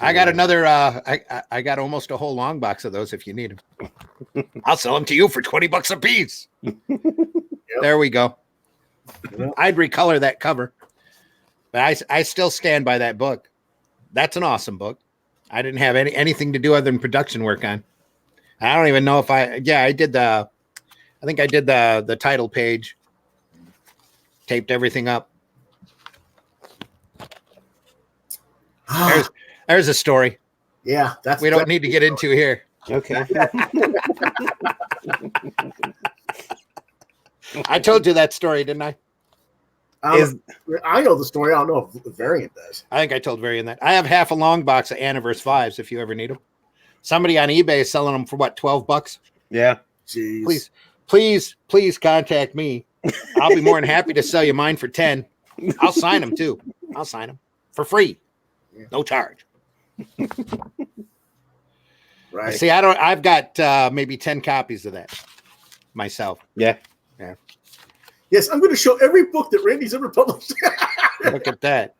I got another. I got almost a whole long box of those. If you need them, I'll sell them to you for $20 a piece. There we go. Yep. I'd recolor that cover, but I still stand by that book. That's an awesome book. I didn't have anything to do other than production work on. I don't even know if I did I think I did the title page, taped everything up. There's a story Yeah. That's we don't need to get into here. Okay. I told you that story, didn't I? I know the story. I don't know if the variant does. I think I told Varian that. I have half a long box of Anniverse 5s if you ever need them. Somebody on eBay is selling them for what, $12? Yeah. Jeez. Please contact me. I'll be more than happy to sell you mine for 10. I'll sign them too. I'll sign them for free. No charge. Right. See, I've got maybe 10 copies of that myself. Yeah. Yes, I'm going to show every book that Randy's ever published. Look at that.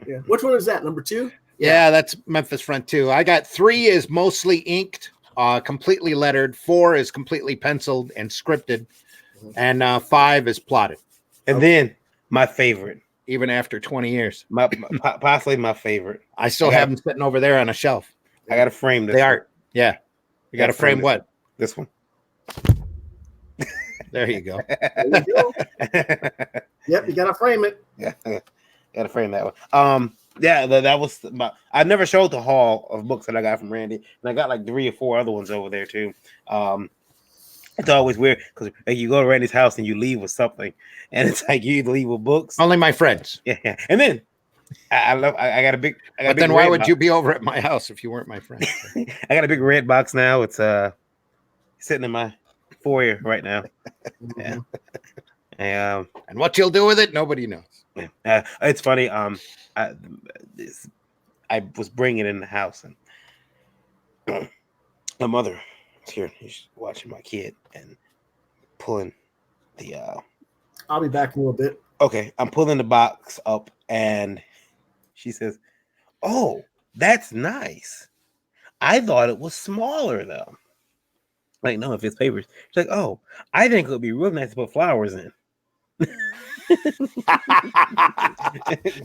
Yeah. Which one is that? Number 2? Yeah, that's Memphis Front 2. I got 3 is mostly inked, completely lettered. 4 is completely penciled and scripted. And 5 is plotted. And then my favorite, Even after 20 years. possibly my favorite. I still have them sitting over there on a shelf. I got to frame this. They are. Yeah. You got to frame what? This one. There you go. There you go. Yep, you got to frame it. Yeah, got to frame that one. Yeah, that was I never showed the haul of books that I got from Randy, and I got like 3 or 4 other ones over there too. It's always weird because like, you go to Randy's house and you leave with something, and it's like you leave with books. Only my friends. Yeah, and then I got a big. But then why would you be over at my house if you weren't my friend? I got a big red box now. It's sitting in my foyer right now. Yeah. And what you'll do with it, nobody knows. It's funny. I was bringing it in the house, and my mother was here. She's watching my kid and pulling the. I'll be back in a little bit. Okay, I'm pulling the box up, And she says, "Oh, that's nice. I thought it was smaller though." Like, no, if it's papers. She's like, "Oh, I think it would be real nice to put flowers in."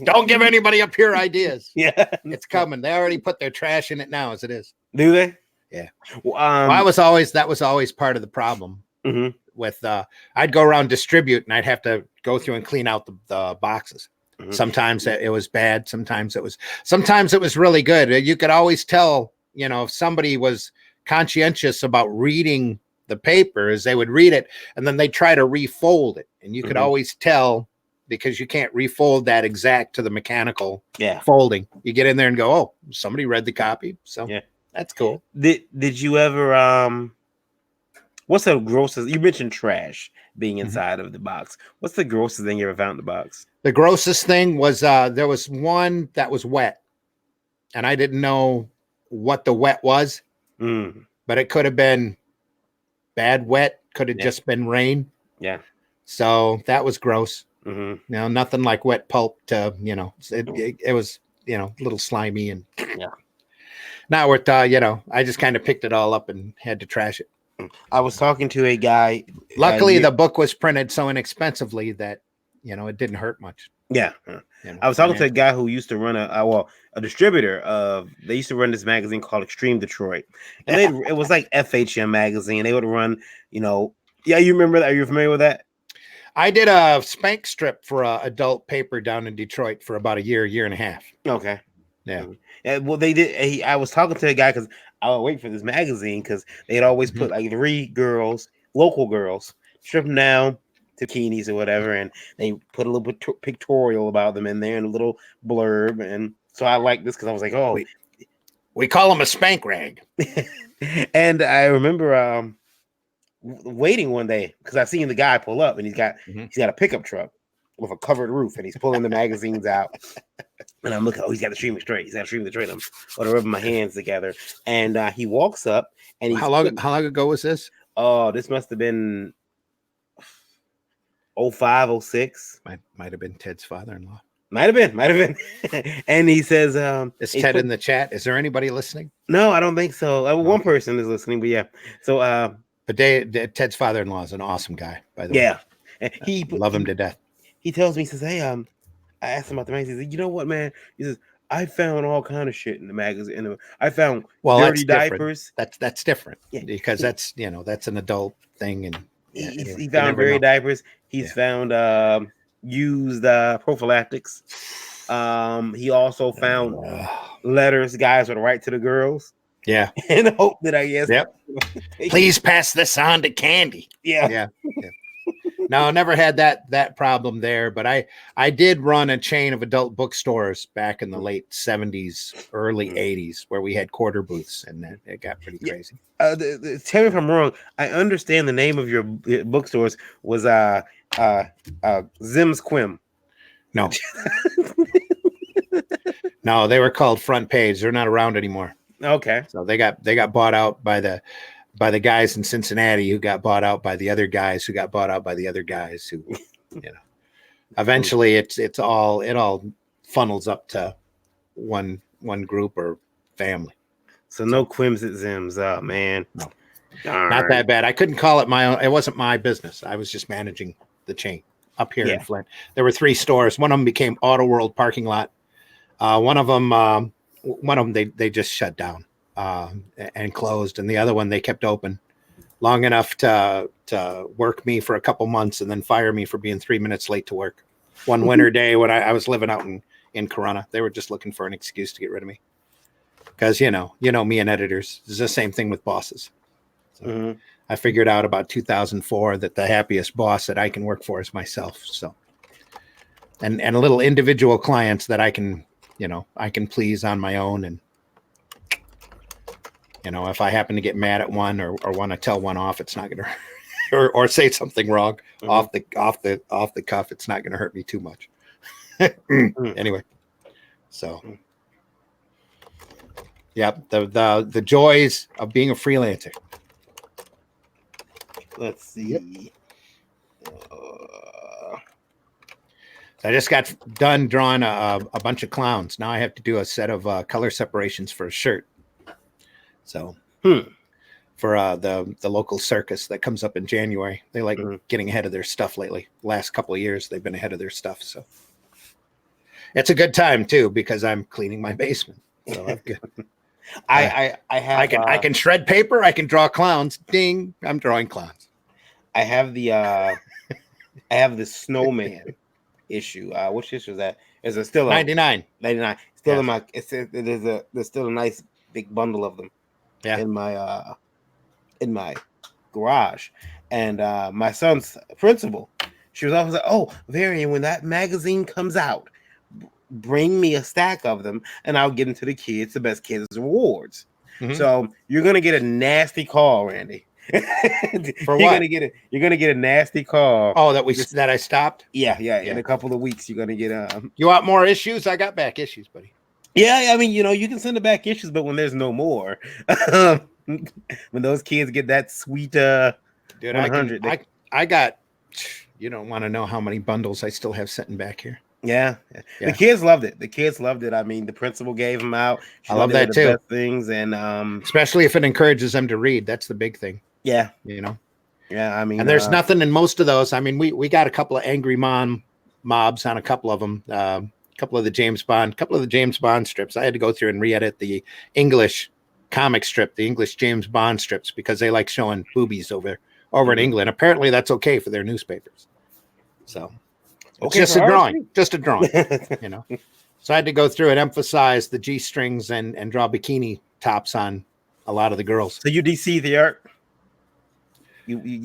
Don't give anybody up here ideas. Yeah, It's coming. They already put their trash in it now as it is. do they? Yeah. Well, That was always part of the problem mhm, with I'd go around distribute and I'd have to go through and clean out the boxes. mhm. Sometimes it was bad, sometimes it was really good. You could always tell, if somebody was conscientious about reading the papers, they would read it and then they try to refold it, and you could Mhm. always tell, because you can't refold that exact to the mechanical Yeah. folding. You get in there and go, oh, somebody read the copy, so Yeah. that's cool. Did you ever what's the grossest? You mentioned trash being Mhm. inside of the box. What's the grossest thing you ever found in the box? The grossest thing was there was one that was wet, and I didn't know what the wet was, Mm, but it could have been bad wet, could have Yeah. just been rain. yeah. So that was gross. Hmm. Nothing like wet pulp to, it was, a little slimy and Yeah. not worth, I just kind of picked it all up and had to trash it. I was talking to a guy. Luckily, ye- the book was printed so inexpensively that, it didn't hurt much. yeah. you know, I was talking to a financially. guy who used to run a distributor of. They used to run this magazine called Extreme Detroit, and it was like FHM magazine. They would run, Yeah, you remember that? Are you familiar with that? I did a spank strip for a adult paper down in Detroit for about a year and a half. Okay. Yeah. Mhm. Yeah, well, they did. I was talking to a guy because I would wait for this magazine because they'd always Mhm. put like 3 girls, local girls, strip them down to bikinis or whatever, and they put a little bit pictorial about them in there and a little blurb. And so I like this because I was like, oh, We call them a spank rag. and I remember waiting one day because I seen the guy pull up and he's got a pickup truck with a covered roof and he's pulling the magazines out. And I'm looking, he's got the Streaming Straight. He's got Streaming Straight. I'm rubbing my hands together. And he walks up and he's How long ago was this? Oh, this must have been 05, 06. Might have been Ted's father-in-law. Might have been. And he says, Is Ted in the chat? Is there anybody listening? No, I don't think so. One person is listening, but yeah. So But Ted's father-in-law is an awesome guy, by the way. yeah. And he Love him to death. He tells me, he says, hey, I asked him about the magazine. He says, you know what, man? He says, I found all kind of shit in the magazine. I found dirty diapers. That's different. Yeah. Because that's an adult thing. And He found dirty diapers. He's found used prophylactics. He also found letters guys would write to the girls. Yeah. In hope that I guess. Yep. Please pass this on to Candy. Yeah. No, never had that problem there, but I did run a chain of adult bookstores back in the late 70s, early 80s, where we had quarter booths, and it got pretty crazy. Tell me if I'm wrong. I understand the name of your bookstores was Zim's Quim. No. No, they were called Front Page. They're not around anymore. Okay. So they got bought out by the guys in Cincinnati who got bought out by the other guys who got bought out by the other guys who, eventually it all funnels up to one group or family. So no Quims at Zim's. Oh man. No. Not that bad. I couldn't call it my own. It wasn't my business. I was just managing the chain up here in Flint. There were 3 stores. One of them became Auto World parking lot. One of them they just shut down and closed, and the other one they kept open long enough to work me for a couple months and then fire me for being 3 minutes late to work. One winter day when I was living out in Corona, they were just looking for an excuse to get rid of me. Because you know me and editors, it's the same thing with bosses. So I figured out about 2004 that the happiest boss that I can work for is myself. So, and a little individual clients that I can please on my own. And, if I happen to get mad at one or want to tell one off, it's not going to, or say something wrong off the cuff. It's not going to hurt me too much. Anyway. So, the joys of being a freelancer. Let's see. I just got done drawing a bunch of clowns. Now I have to do a set of color separations for a shirt. So for the local circus that comes up in January, they like getting ahead of their stuff lately. Last couple of years, they've been ahead of their stuff. So it's a good time too, because I'm cleaning my basement. So I'm good. I can shred paper. I can draw clowns. Ding! I'm drawing clowns. I have the snowman issue. Which issue is that? Is it still 99? 99. Still in my. There's still a nice big bundle of them. Yeah. In my garage, and my son's principal, she was always like, "Oh, Varian, when that magazine comes out, bring me a stack of them, and I'll get them to the kids, the best kids awards." So you're gonna get a nasty call, Randy. For what? You're gonna get a nasty call. Oh, that I stopped. Yeah. In a couple of weeks, you're gonna get You want more issues? I got back issues, buddy. Yeah, I mean, you can send it back issues, but when there's no more, when those kids get that sweet dude, 100, I got. You don't want to know how many bundles I still have sitting back here. Yeah. The kids loved it. I mean, the principal gave them out. I love that too. Best things, and especially if it encourages them to read. That's the big thing. Yeah. Yeah. I mean, and there's nothing in most of those. I mean, we got a couple of angry mobs on a couple of them. A couple of the James Bond strips. I had to go through and re-edit the English comic strip, the English James Bond strips, because they like showing boobies over in England. Apparently that's okay for their newspapers. So it's just a drawing. So I had to go through and emphasize the G strings and draw bikini tops on a lot of the girls. So you DC the art?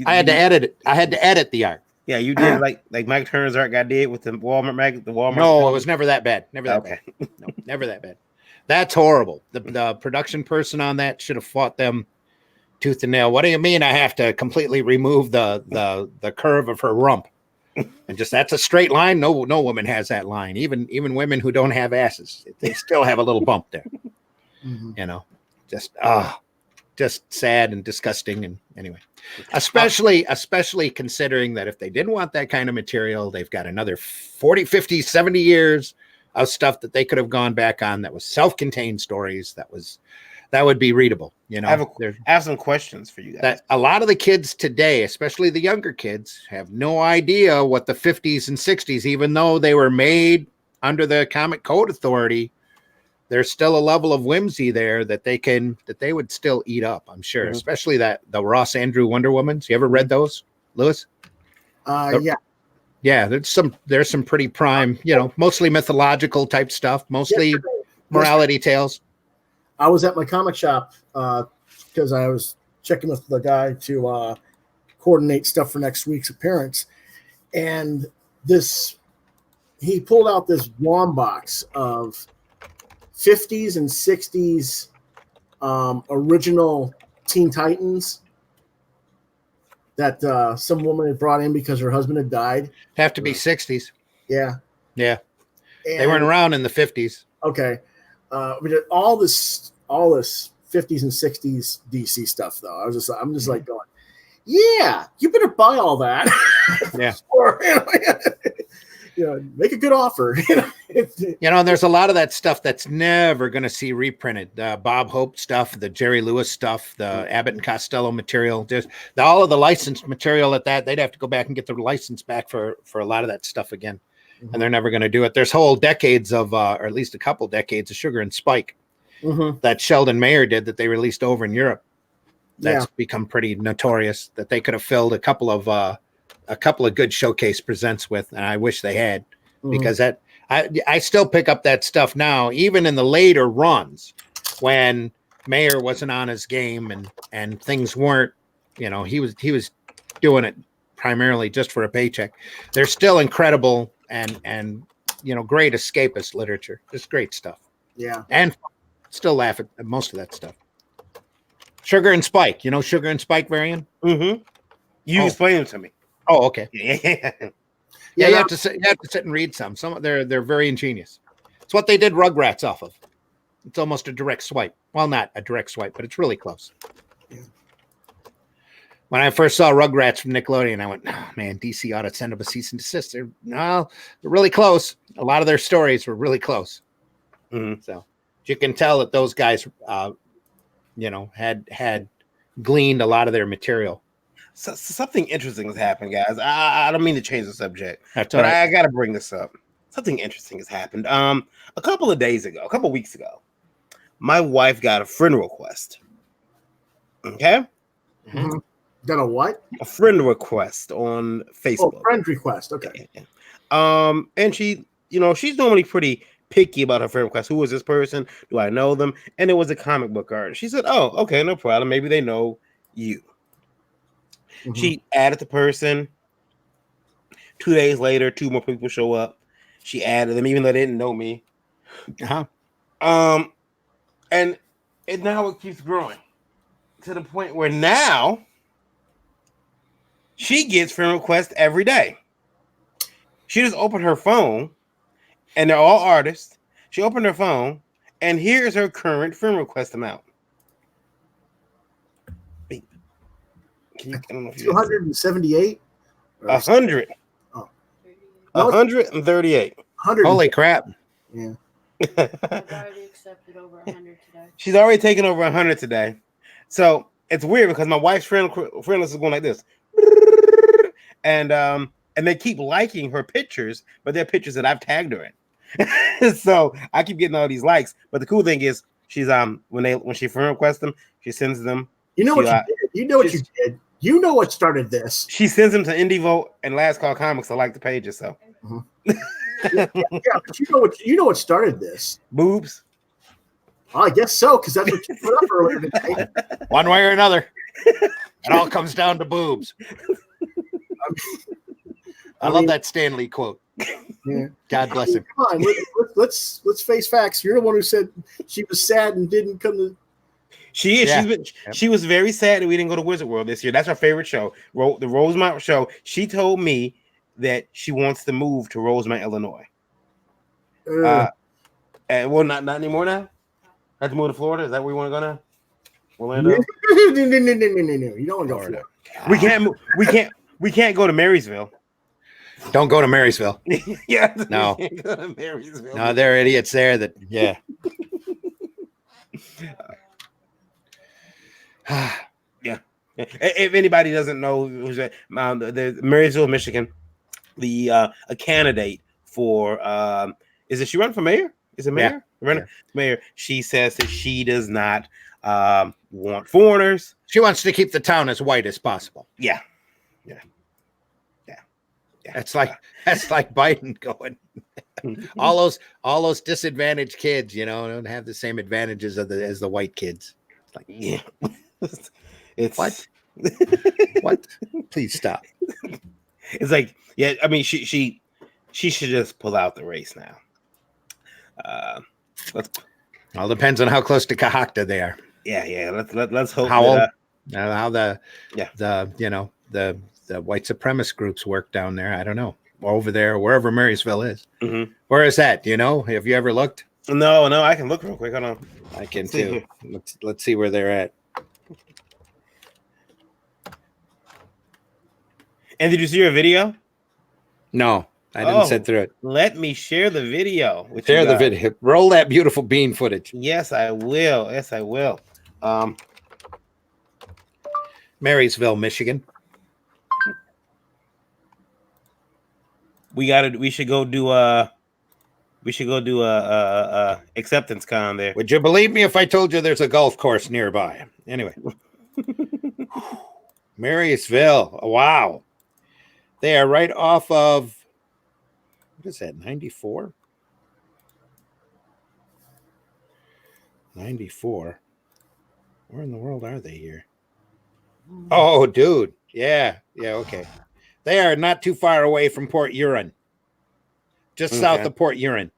I had to edit it. I had to edit the art. Yeah, you did like Mike Turner's art guy did with the Walmart mag. The Walmart. No, it was never that bad. Never that bad. No, never that bad. That's horrible. The production person on that should have fought them tooth and nail. What do you mean? I have to completely remove the curve of her rump, and just that's a straight line. No woman has that line. Even women who don't have asses, they still have a little bump there. Just sad and disgusting. And anyway. Especially considering that if they didn't want that kind of material, they've got another 40, 50, 70 years of stuff that they could have gone back on that was self-contained stories that would be readable. I have some questions for you guys. That a lot of the kids today, especially the younger kids, have no idea what the 50s and 60s, even though they were made under the Comic Code Authority, there's still a level of whimsy there that they would still eat up, I'm sure. Especially the Ross Andru Wonder Womans. You ever read those, Lewis? Yeah. Yeah, there's some pretty prime, mostly mythological type stuff, mostly morality tales. I was at my comic shop because I was checking with the guy to coordinate stuff for next week's appearance, and he pulled out this WOM box of 50s and 60s original Teen Titans that some woman had brought in because her husband had died. Have to be 60s. Yeah. And they weren't around in the 50s. Okay. We did all this 50s and 60s DC stuff though. I'm just like going, yeah, you better buy all that. Yeah. Or, make a good offer. There's a lot of that stuff that's never going to see reprinted. Bob Hope stuff, the Jerry Lewis stuff, the Abbott and Costello material. Just all of the licensed material at that, they'd have to go back and get the license back for a lot of that stuff again. And they're never going to do it. There's whole decades of, or at least a couple decades of Sugar and Spike that Sheldon Mayer did that they released over in Europe. That's become pretty notorious that they could have filled a couple of good showcase presents with, and I wish they had, because I still pick up that stuff now, even in the later runs when Mayer wasn't on his game and things weren't, he was doing it primarily just for a paycheck. They're still incredible and great escapist literature, just great stuff. Yeah, and still laugh at most of that stuff. Sugar and Spike, Sugar and Spike, Varian? You explain them to me. Oh, okay. Yeah. You have to sit and read some. They're very ingenious. It's what they did Rugrats off of. It's almost a direct swipe. Well, not a direct swipe, but it's really close. When I first saw Rugrats from Nickelodeon, I went, "Oh man, DC ought to send them a cease and desist." They're really close. A lot of their stories were really close. Mhm. So you can tell that those guys, had gleaned a lot of their material. So something interesting has happened, guys. I don't mean to change the subject, That's but all right. I got to bring this up. Something interesting has happened. A couple of weeks ago, my wife got a friend request. Okay, Mhm. Done a what? a friend request on Oh, Facebook. friend request. Okay. And she, she's normally pretty picky about her friend request. Who is this person? Do I know them? And it was a comic book artist. She said, "Oh, okay, no problem. Maybe they know you." Mhm. She added the person. 2 days later, 2 more people show up. She added them, even though they didn't know me. Uh-huh. And now it keeps growing to the point where now she gets friend requests every day. She just opened her phone, and they're all artists. She opened her phone, and here's her current friend request amount. I don't know if you 278. 100. Oh. 138. 100. Holy crap! Yeah. I've already accepted over 100 today. She's already taken over 100 today. So it's weird because my wife's friend list is going like this. And they keep liking her pictures, but they're pictures that I've tagged her in. So I keep getting all these likes. But the cool thing is she's when she friend requests them, she sends them. You know what you did? You know what you did? You know what started this. She sends them to IndieVote and Last Call Comics to like the pages. So Yeah, but you know what started this. boobs. Oh, I guess so, because that's what you put up earlier today. One way or another, it all comes down to boobs. I love that Stan Lee quote. Yeah. God bless him. Come on, let's face facts. You're the one who said she was sad and didn't come to. She is. Yeah. She was very sad that we didn't go to Wizard World this year. That's her favorite show, the Rosemont show. She told me that she wants to move to Rosemont, Illinois. And well, not anymore now. Have to move to Florida. Is that where we want to go now? Orlando. No. You don't want to go Florida. We can't move. We can't go to Marysville. Don't go to Marysville. Yeah. No. We can't go to Marysville. No, there are idiots there that, yeah. Yeah. If anybody doesn't know, who's that? The Marysville, Michigan, a candidate for is it she run for mayor? Is it mayor? Yeah. Mayor. She says that she does not want foreigners. She wants to keep the town as white as possible. Yeah. That's like Biden going. all those disadvantaged kids, don't have the same advantages as the white kids. Like, yeah. It's what? What? Please stop. It's like, yeah, I mean, she should just pull out the race now. All depends on how close to Kahakta they are. Yeah. Let's hope How old? that, How the white supremacist groups work down there. I don't know. Over there, wherever Marysville is. Mm-hmm. Where is that? Do you know? Have you ever looked? No, I can look real quick. Hold on. I can too. Let's see where they're at. And did you see your video? No, I didn't sit through it. Let me share the video. Share the video. Roll that beautiful bean footage. Yes, I will. Marysville, Michigan. We should go do a acceptance con there. Would you believe me if I told you there's a golf course nearby? Anyway. Marysville. Wow. They are right off of, what is that, 94? 94. Where in the world are they here? Oh, dude. Yeah, okay. They are not too far away from Port Huron. Just south of Port Huron.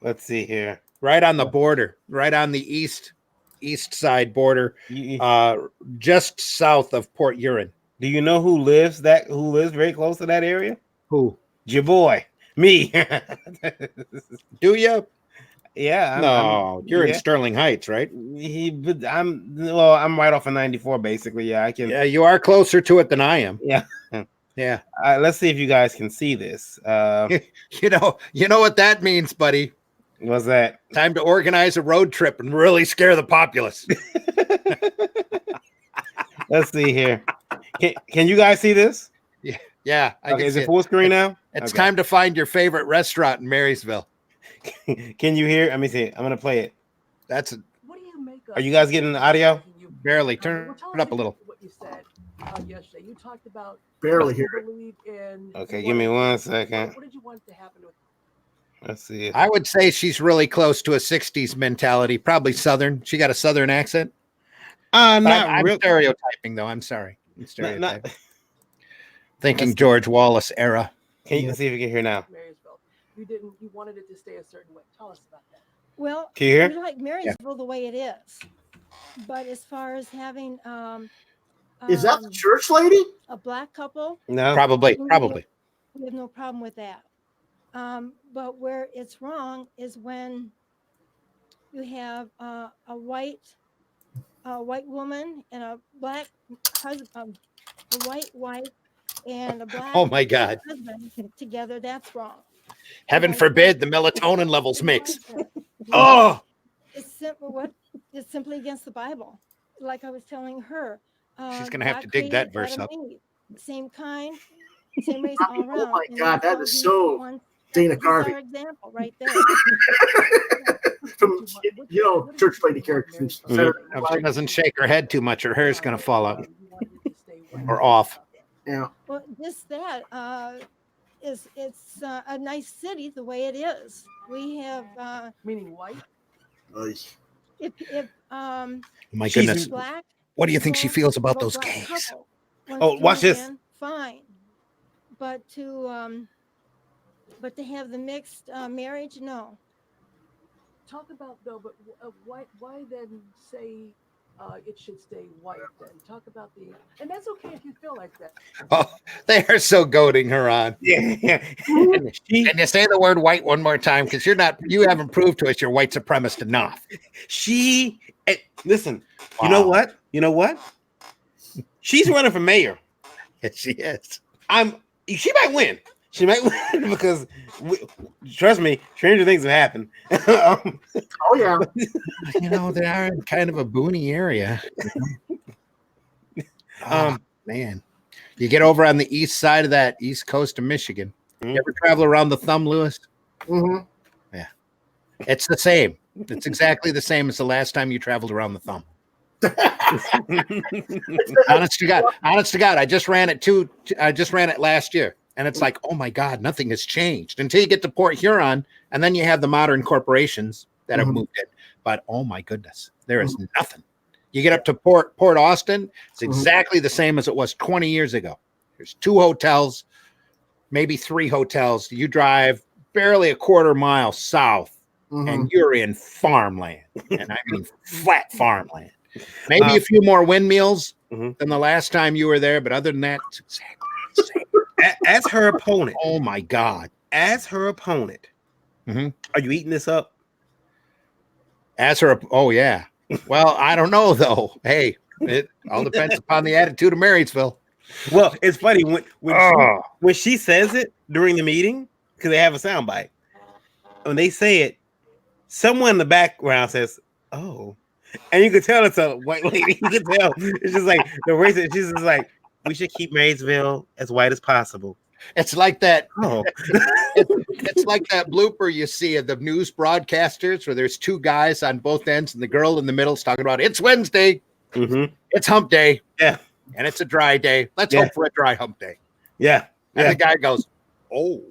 Let's see here. Right on the border, right on the east side border, just south of Port Huron. Do you know who lives very close to that area? Who? Your boy, me. Do you? Yeah. No, you're in yeah. Sterling Heights, right? I'm right off of 94, basically. Yeah, I can. Yeah, you are closer to it than I am. Yeah. Yeah. Let's see if you guys can see this. You know what that means, buddy. What's that? Time to organize a road trip and really scare the populace. Let's see here. Can you guys see this? Yeah. Okay, is it full screen now? It's Okay. time to find your favorite restaurant in Marysville. Can you hear? Let me see. I'm gonna play it. That's What do you make of Are you guys getting the audio? barely. Turn it up a little. What you said yesterday. You talked about Barely you hear it. believe in. Okay, give me 1 second. What did you want to happen with? Let's see it. I would say she's really close to a 60s mentality, probably Southern. She got a Southern accent. But Not I'm real. stereotyping, though. I'm sorry. I'm Not, stereotyping. Thinking George Wallace era. can you see if you can hear now? Marysville. You wanted it to stay a certain way. Tell us about that. Well, Can you hear? we like Marysville the way it is, but as far as having Is that the church lady? a black couple, No. Probably. we have no problem with that. But where it's wrong is when you have a white woman and a black husband, a white wife and a black Oh my God. husband together. That's wrong. Heaven forbid the melatonin levels mix. Oh, It's simple. It's simply against the Bible. Like I was telling her, She's gonna have God to dig that created verse Adam up. and Eve, same kind, same race all Oh around. my and God, that that's is how so one- Dana he's Carvey. our example right there. From, church lady character from Saturday Night If she Live. doesn't shake her head too much, her hair's gonna fall out or off. Yeah. Well, just that it's a nice city the way it is. We have Meaning white. if Oh my She's- goodness. black. What do you think she people, feels about or those black gays? couple Oh, wants to watch move this. in, fine, but to have the mixed marriage, no. Talk about though, but why then say it should stay white? Then talk about and that's okay if you feel like that. Oh, they are so goading her on. yeah. Can you say the word white one more time? Because you haven't proved to us you're white supremacist enough. Listen. Wow. You know what? She's running for mayor. Yes, she is. She might win. She might win because trust me, stranger things have happened. Oh yeah. You know, they are in kind of a boony area. Man. You get over on the east side of that east coast of Michigan. You ever travel around the Thumb, Lewis? Mm-hmm. Yeah. It's the same. It's exactly the same as the last time you traveled around the Thumb. Honest to God. I just ran it last year. And it's like, oh my God, nothing has changed until you get to Port Huron. And then you have the modern corporations that have moved in. But oh my goodness, there is nothing. You get up to Port Austin, it's exactly the same as it was 20 years ago. There's 2 hotels, maybe 3 hotels. You drive barely a quarter mile south and you're in farmland. And I mean flat farmland. Maybe a few more windmills than the last time you were there. But other than that, it's exactly the same. As her opponent. Oh my God. As her opponent. Mhm. Are you eating this up? Oh yeah. Well, I don't know though. Hey, it all depends upon the attitude of Marysville. Well, it's funny when she says it during the meeting because they have a soundbite. When they say it, someone in the background says, "Oh," and you can tell it's a white lady. You can tell it's just like the racist. She's just like, "We should keep Marysville as white as possible." It's like that. Oh, It's like that blooper you see of the news broadcasters where there's 2 guys on both ends and the girl in the middle is talking about it's Wednesday, it's hump day, yeah, and it's a dry day. Let's hope for a dry hump day. yeah, And the guy goes, "Oh,"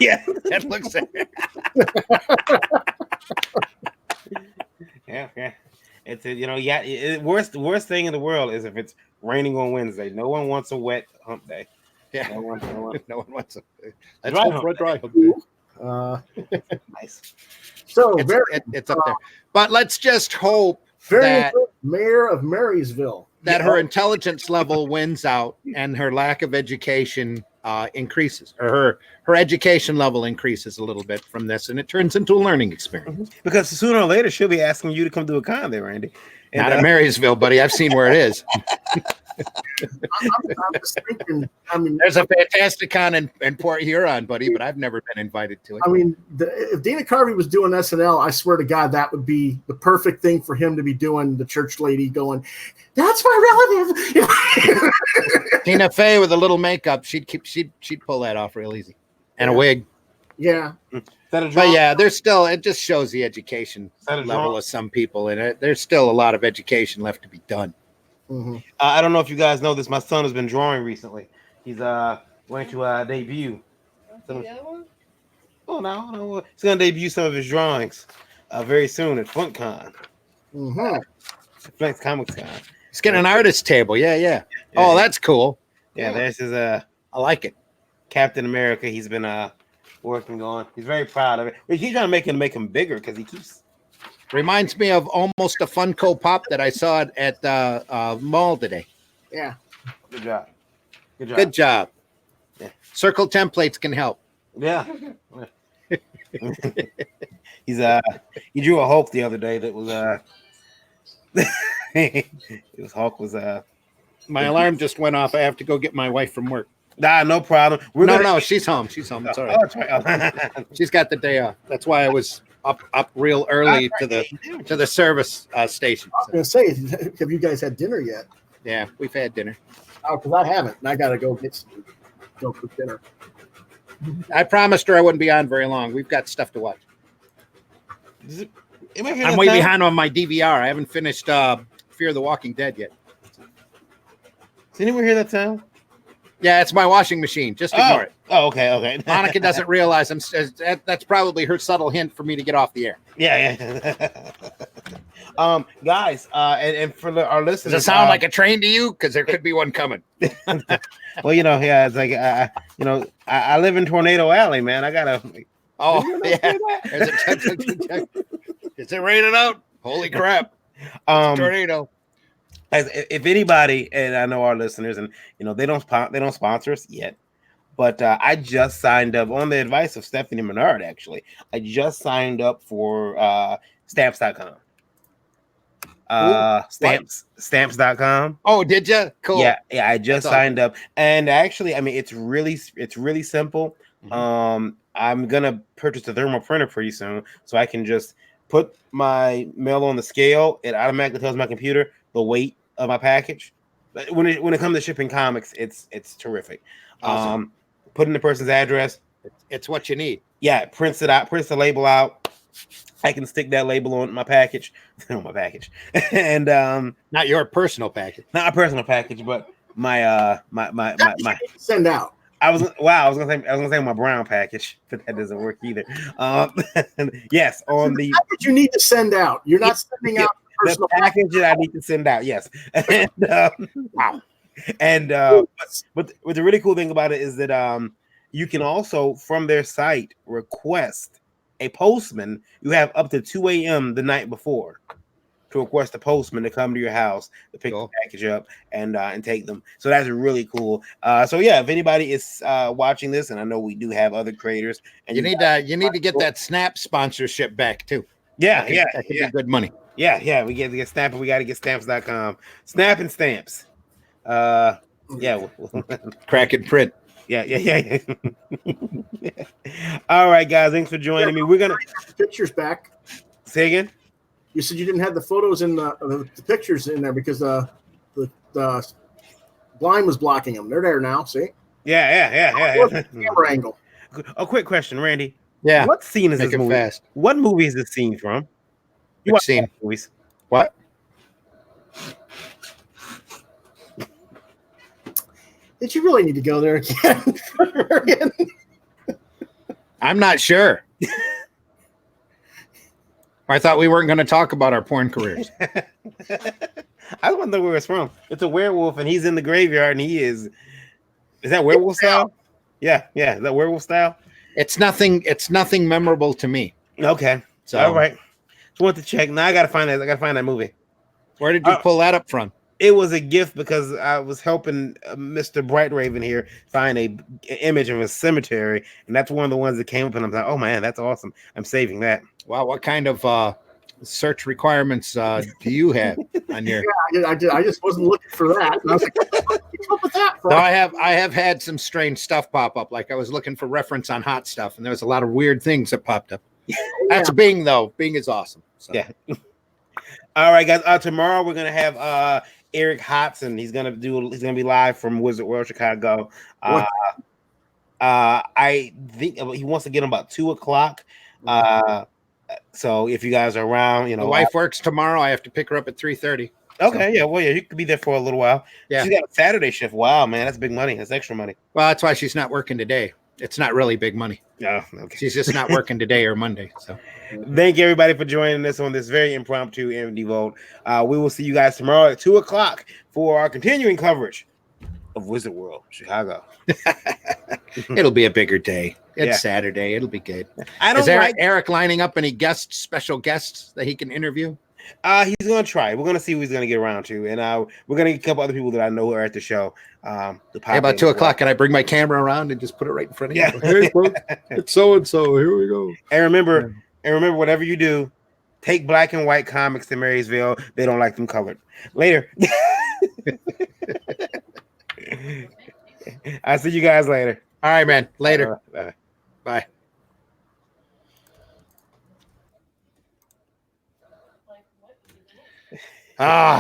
yeah, and looks at it. yeah. It's worst thing in the world is if it's raining on Wednesday. No one wants a wet hump day. Yeah, No one. no one wants it. Let's Dry hope hump for a dry hump day. Nice. So It's up there. But let's just hope very that- good mayor of Marysville. that her intelligence level wins out and her lack of education increases, or her education level increases a little bit from this, and it turns into a learning experience. Because sooner or later she'll be asking you to come do a con there, Randy. And, Not at Marysville, buddy. I've seen where it is. I'm just thinking. I mean, There's a fantastic con in Port Huron, buddy, but I've never been invited to it. I mean, if Dana Carvey was doing SNL, I swear to God, that would be the perfect thing for him to be doing. The church lady going, "That's my relative." Tina Fey with a little makeup, she'd pull that off real easy, and a wig. Yeah, But yeah, there's still, it just shows the education that a level drawing? of some people, and there's still a lot of education left to be done. mhm. I don't know if you guys know this. My son has been drawing recently. He's going to debut. See that one? Oh no, he's going to debut some of his drawings very soon at FunkCon, Mhm. Flex Comics Con. He's getting an artist table. Yeah. Oh, that's cool. Yeah, there's his I like it. Captain America. He's been working on. He's very proud of it. We keep trying to make him bigger because he keeps. Reminds me of almost a Funko Pop that I saw at the mall today. Yeah. Good job. Good job. Good job. Yeah. Circle templates can help. Yeah. He's he drew a Hulk the other day that was it was Hulk was My alarm just went off. I have to go get my wife from work. no problem. No, she's home. She's home. It's all right. Oh, that's right. She's got the day off. That's why I was up real early to the service station. I was gonna say, have you guys had dinner yet? Yeah, we've had dinner. Oh, because I haven't, and I gotta go cook dinner. I promised her I wouldn't be on very long. We've got stuff to watch. I'm way behind on my DVR. I haven't finished Fear the Walking Dead yet. Does anyone hear that sound? Yeah, it's my washing machine. Just ignore it. Oh, okay. Monica doesn't realize that's probably her subtle hint for me to get off the air. Yeah. Guys, and for our listeners, Does it sound like a train to you? Because there could be one coming. well, yeah, it's like I live in Tornado Alley, man. I gotta. Oh, yeah. Is it raining out? Holy crap! Tornado. If anybody, and I know our listeners, and they don't sponsor us yet, but I just signed up on the advice of Stephanie Menard. Actually, I just signed up for stamps.com. Stamps.com. Oh, did you? Cool. Yeah, I just signed up, and actually, I mean, it's really simple. Mm-hmm. I'm gonna purchase a thermal printer pretty soon, so I can just put my mail on the scale. It automatically tells my computer the weight of my package. But when it comes to shipping comics, it's terrific. Awesome. Put in the person's address. It's what you need. Yeah, it prints it out, prints the label out. I can stick that label on my package, and Not your personal package. not a personal package, but my Send out. I was gonna say my brown package, but that doesn't work either. Yes, on the What you need to send out. You're not sending out the personal package that I need to send out. Yes, and, wow. And but the really cool thing about it is that you can also from their site request a postman. You have up to 2 a.m. the night before to request a postman to come to your house to pick the package up and take them. So that's really cool. So yeah, if anybody is watching this, and I know we do have other creators, and You need to get that Snap sponsorship back too. Yeah, That could be good money. Yeah. We get Snap, and we got to get stamps.com. Snap and stamps. Yeah. Crack and print. Yeah. All right, guys. Thanks for joining me. We're gonna pictures back. say again. You said you didn't have the photos in the pictures in there because the blind was blocking them. They're there now. See? Yeah. Camera angle. A quick question, Randy. Yeah. What scene is Make this it movie? fast. What movie is this scene from? You Which watch scene? movies? What? Did you really need to go there again? I'm not sure. I thought we weren't going to talk about our porn careers. I don't know where it's from. It's a werewolf, and he's in the graveyard, and he is. Is that werewolf style? Yeah. Is that werewolf style? It's nothing memorable to me. Okay. So All right. Just want to check. Now I gotta find that. I gotta find that movie. Where did you pull that up from? It was a gift because I was helping Mr. Bright Raven here find an image of a cemetery, and that's one of the ones that came up, and I'm like, oh man, that's awesome. I'm saving that. Wow, what kind of search requirements do you have on your? I just wasn't looking for that. And I was like, what did you come up with that from? No, I have had some strange stuff pop up. Like I was looking for reference on hot stuff, and there was a lot of weird things that popped up. That's Bing though. Bing is awesome. So. Yeah. All right, guys. Tomorrow we're gonna have Eric Hotson. He's gonna be live from Wizard World Chicago. I think he wants to get him about 2:00. So if you guys are around, The wife works tomorrow. I have to pick her up at 3:30. Okay, yeah, well, yeah, you could be there for a little while. Yeah. She's got a Saturday shift. Wow, man, that's big money. That's extra money. Well, that's why she's not working today. It's not really big money. Oh, okay. She's just not working today or Monday. So Thank you, everybody, for joining us on this very impromptu MD Vote. We will see you guys tomorrow at 2:00 for our continuing coverage of Wizard World Chicago. it'll be a bigger day. It's Yeah. Saturday. It'll be good. I don't Is like. Eric lining up any special guests that he can interview? He's gonna try. We're gonna see who he's gonna get around to, and we're gonna get a couple other people that I know who are at the show. Hey, about 2:00, can I bring my camera around and just put it right in front of you? Yeah. Hey, folks, it's so and so. Here we go. And remember, whatever you do, take black and white comics to Marysville. They don't like them colored. Later. I'll see you guys later. All right, man. Later. Bye. Bye. Ah.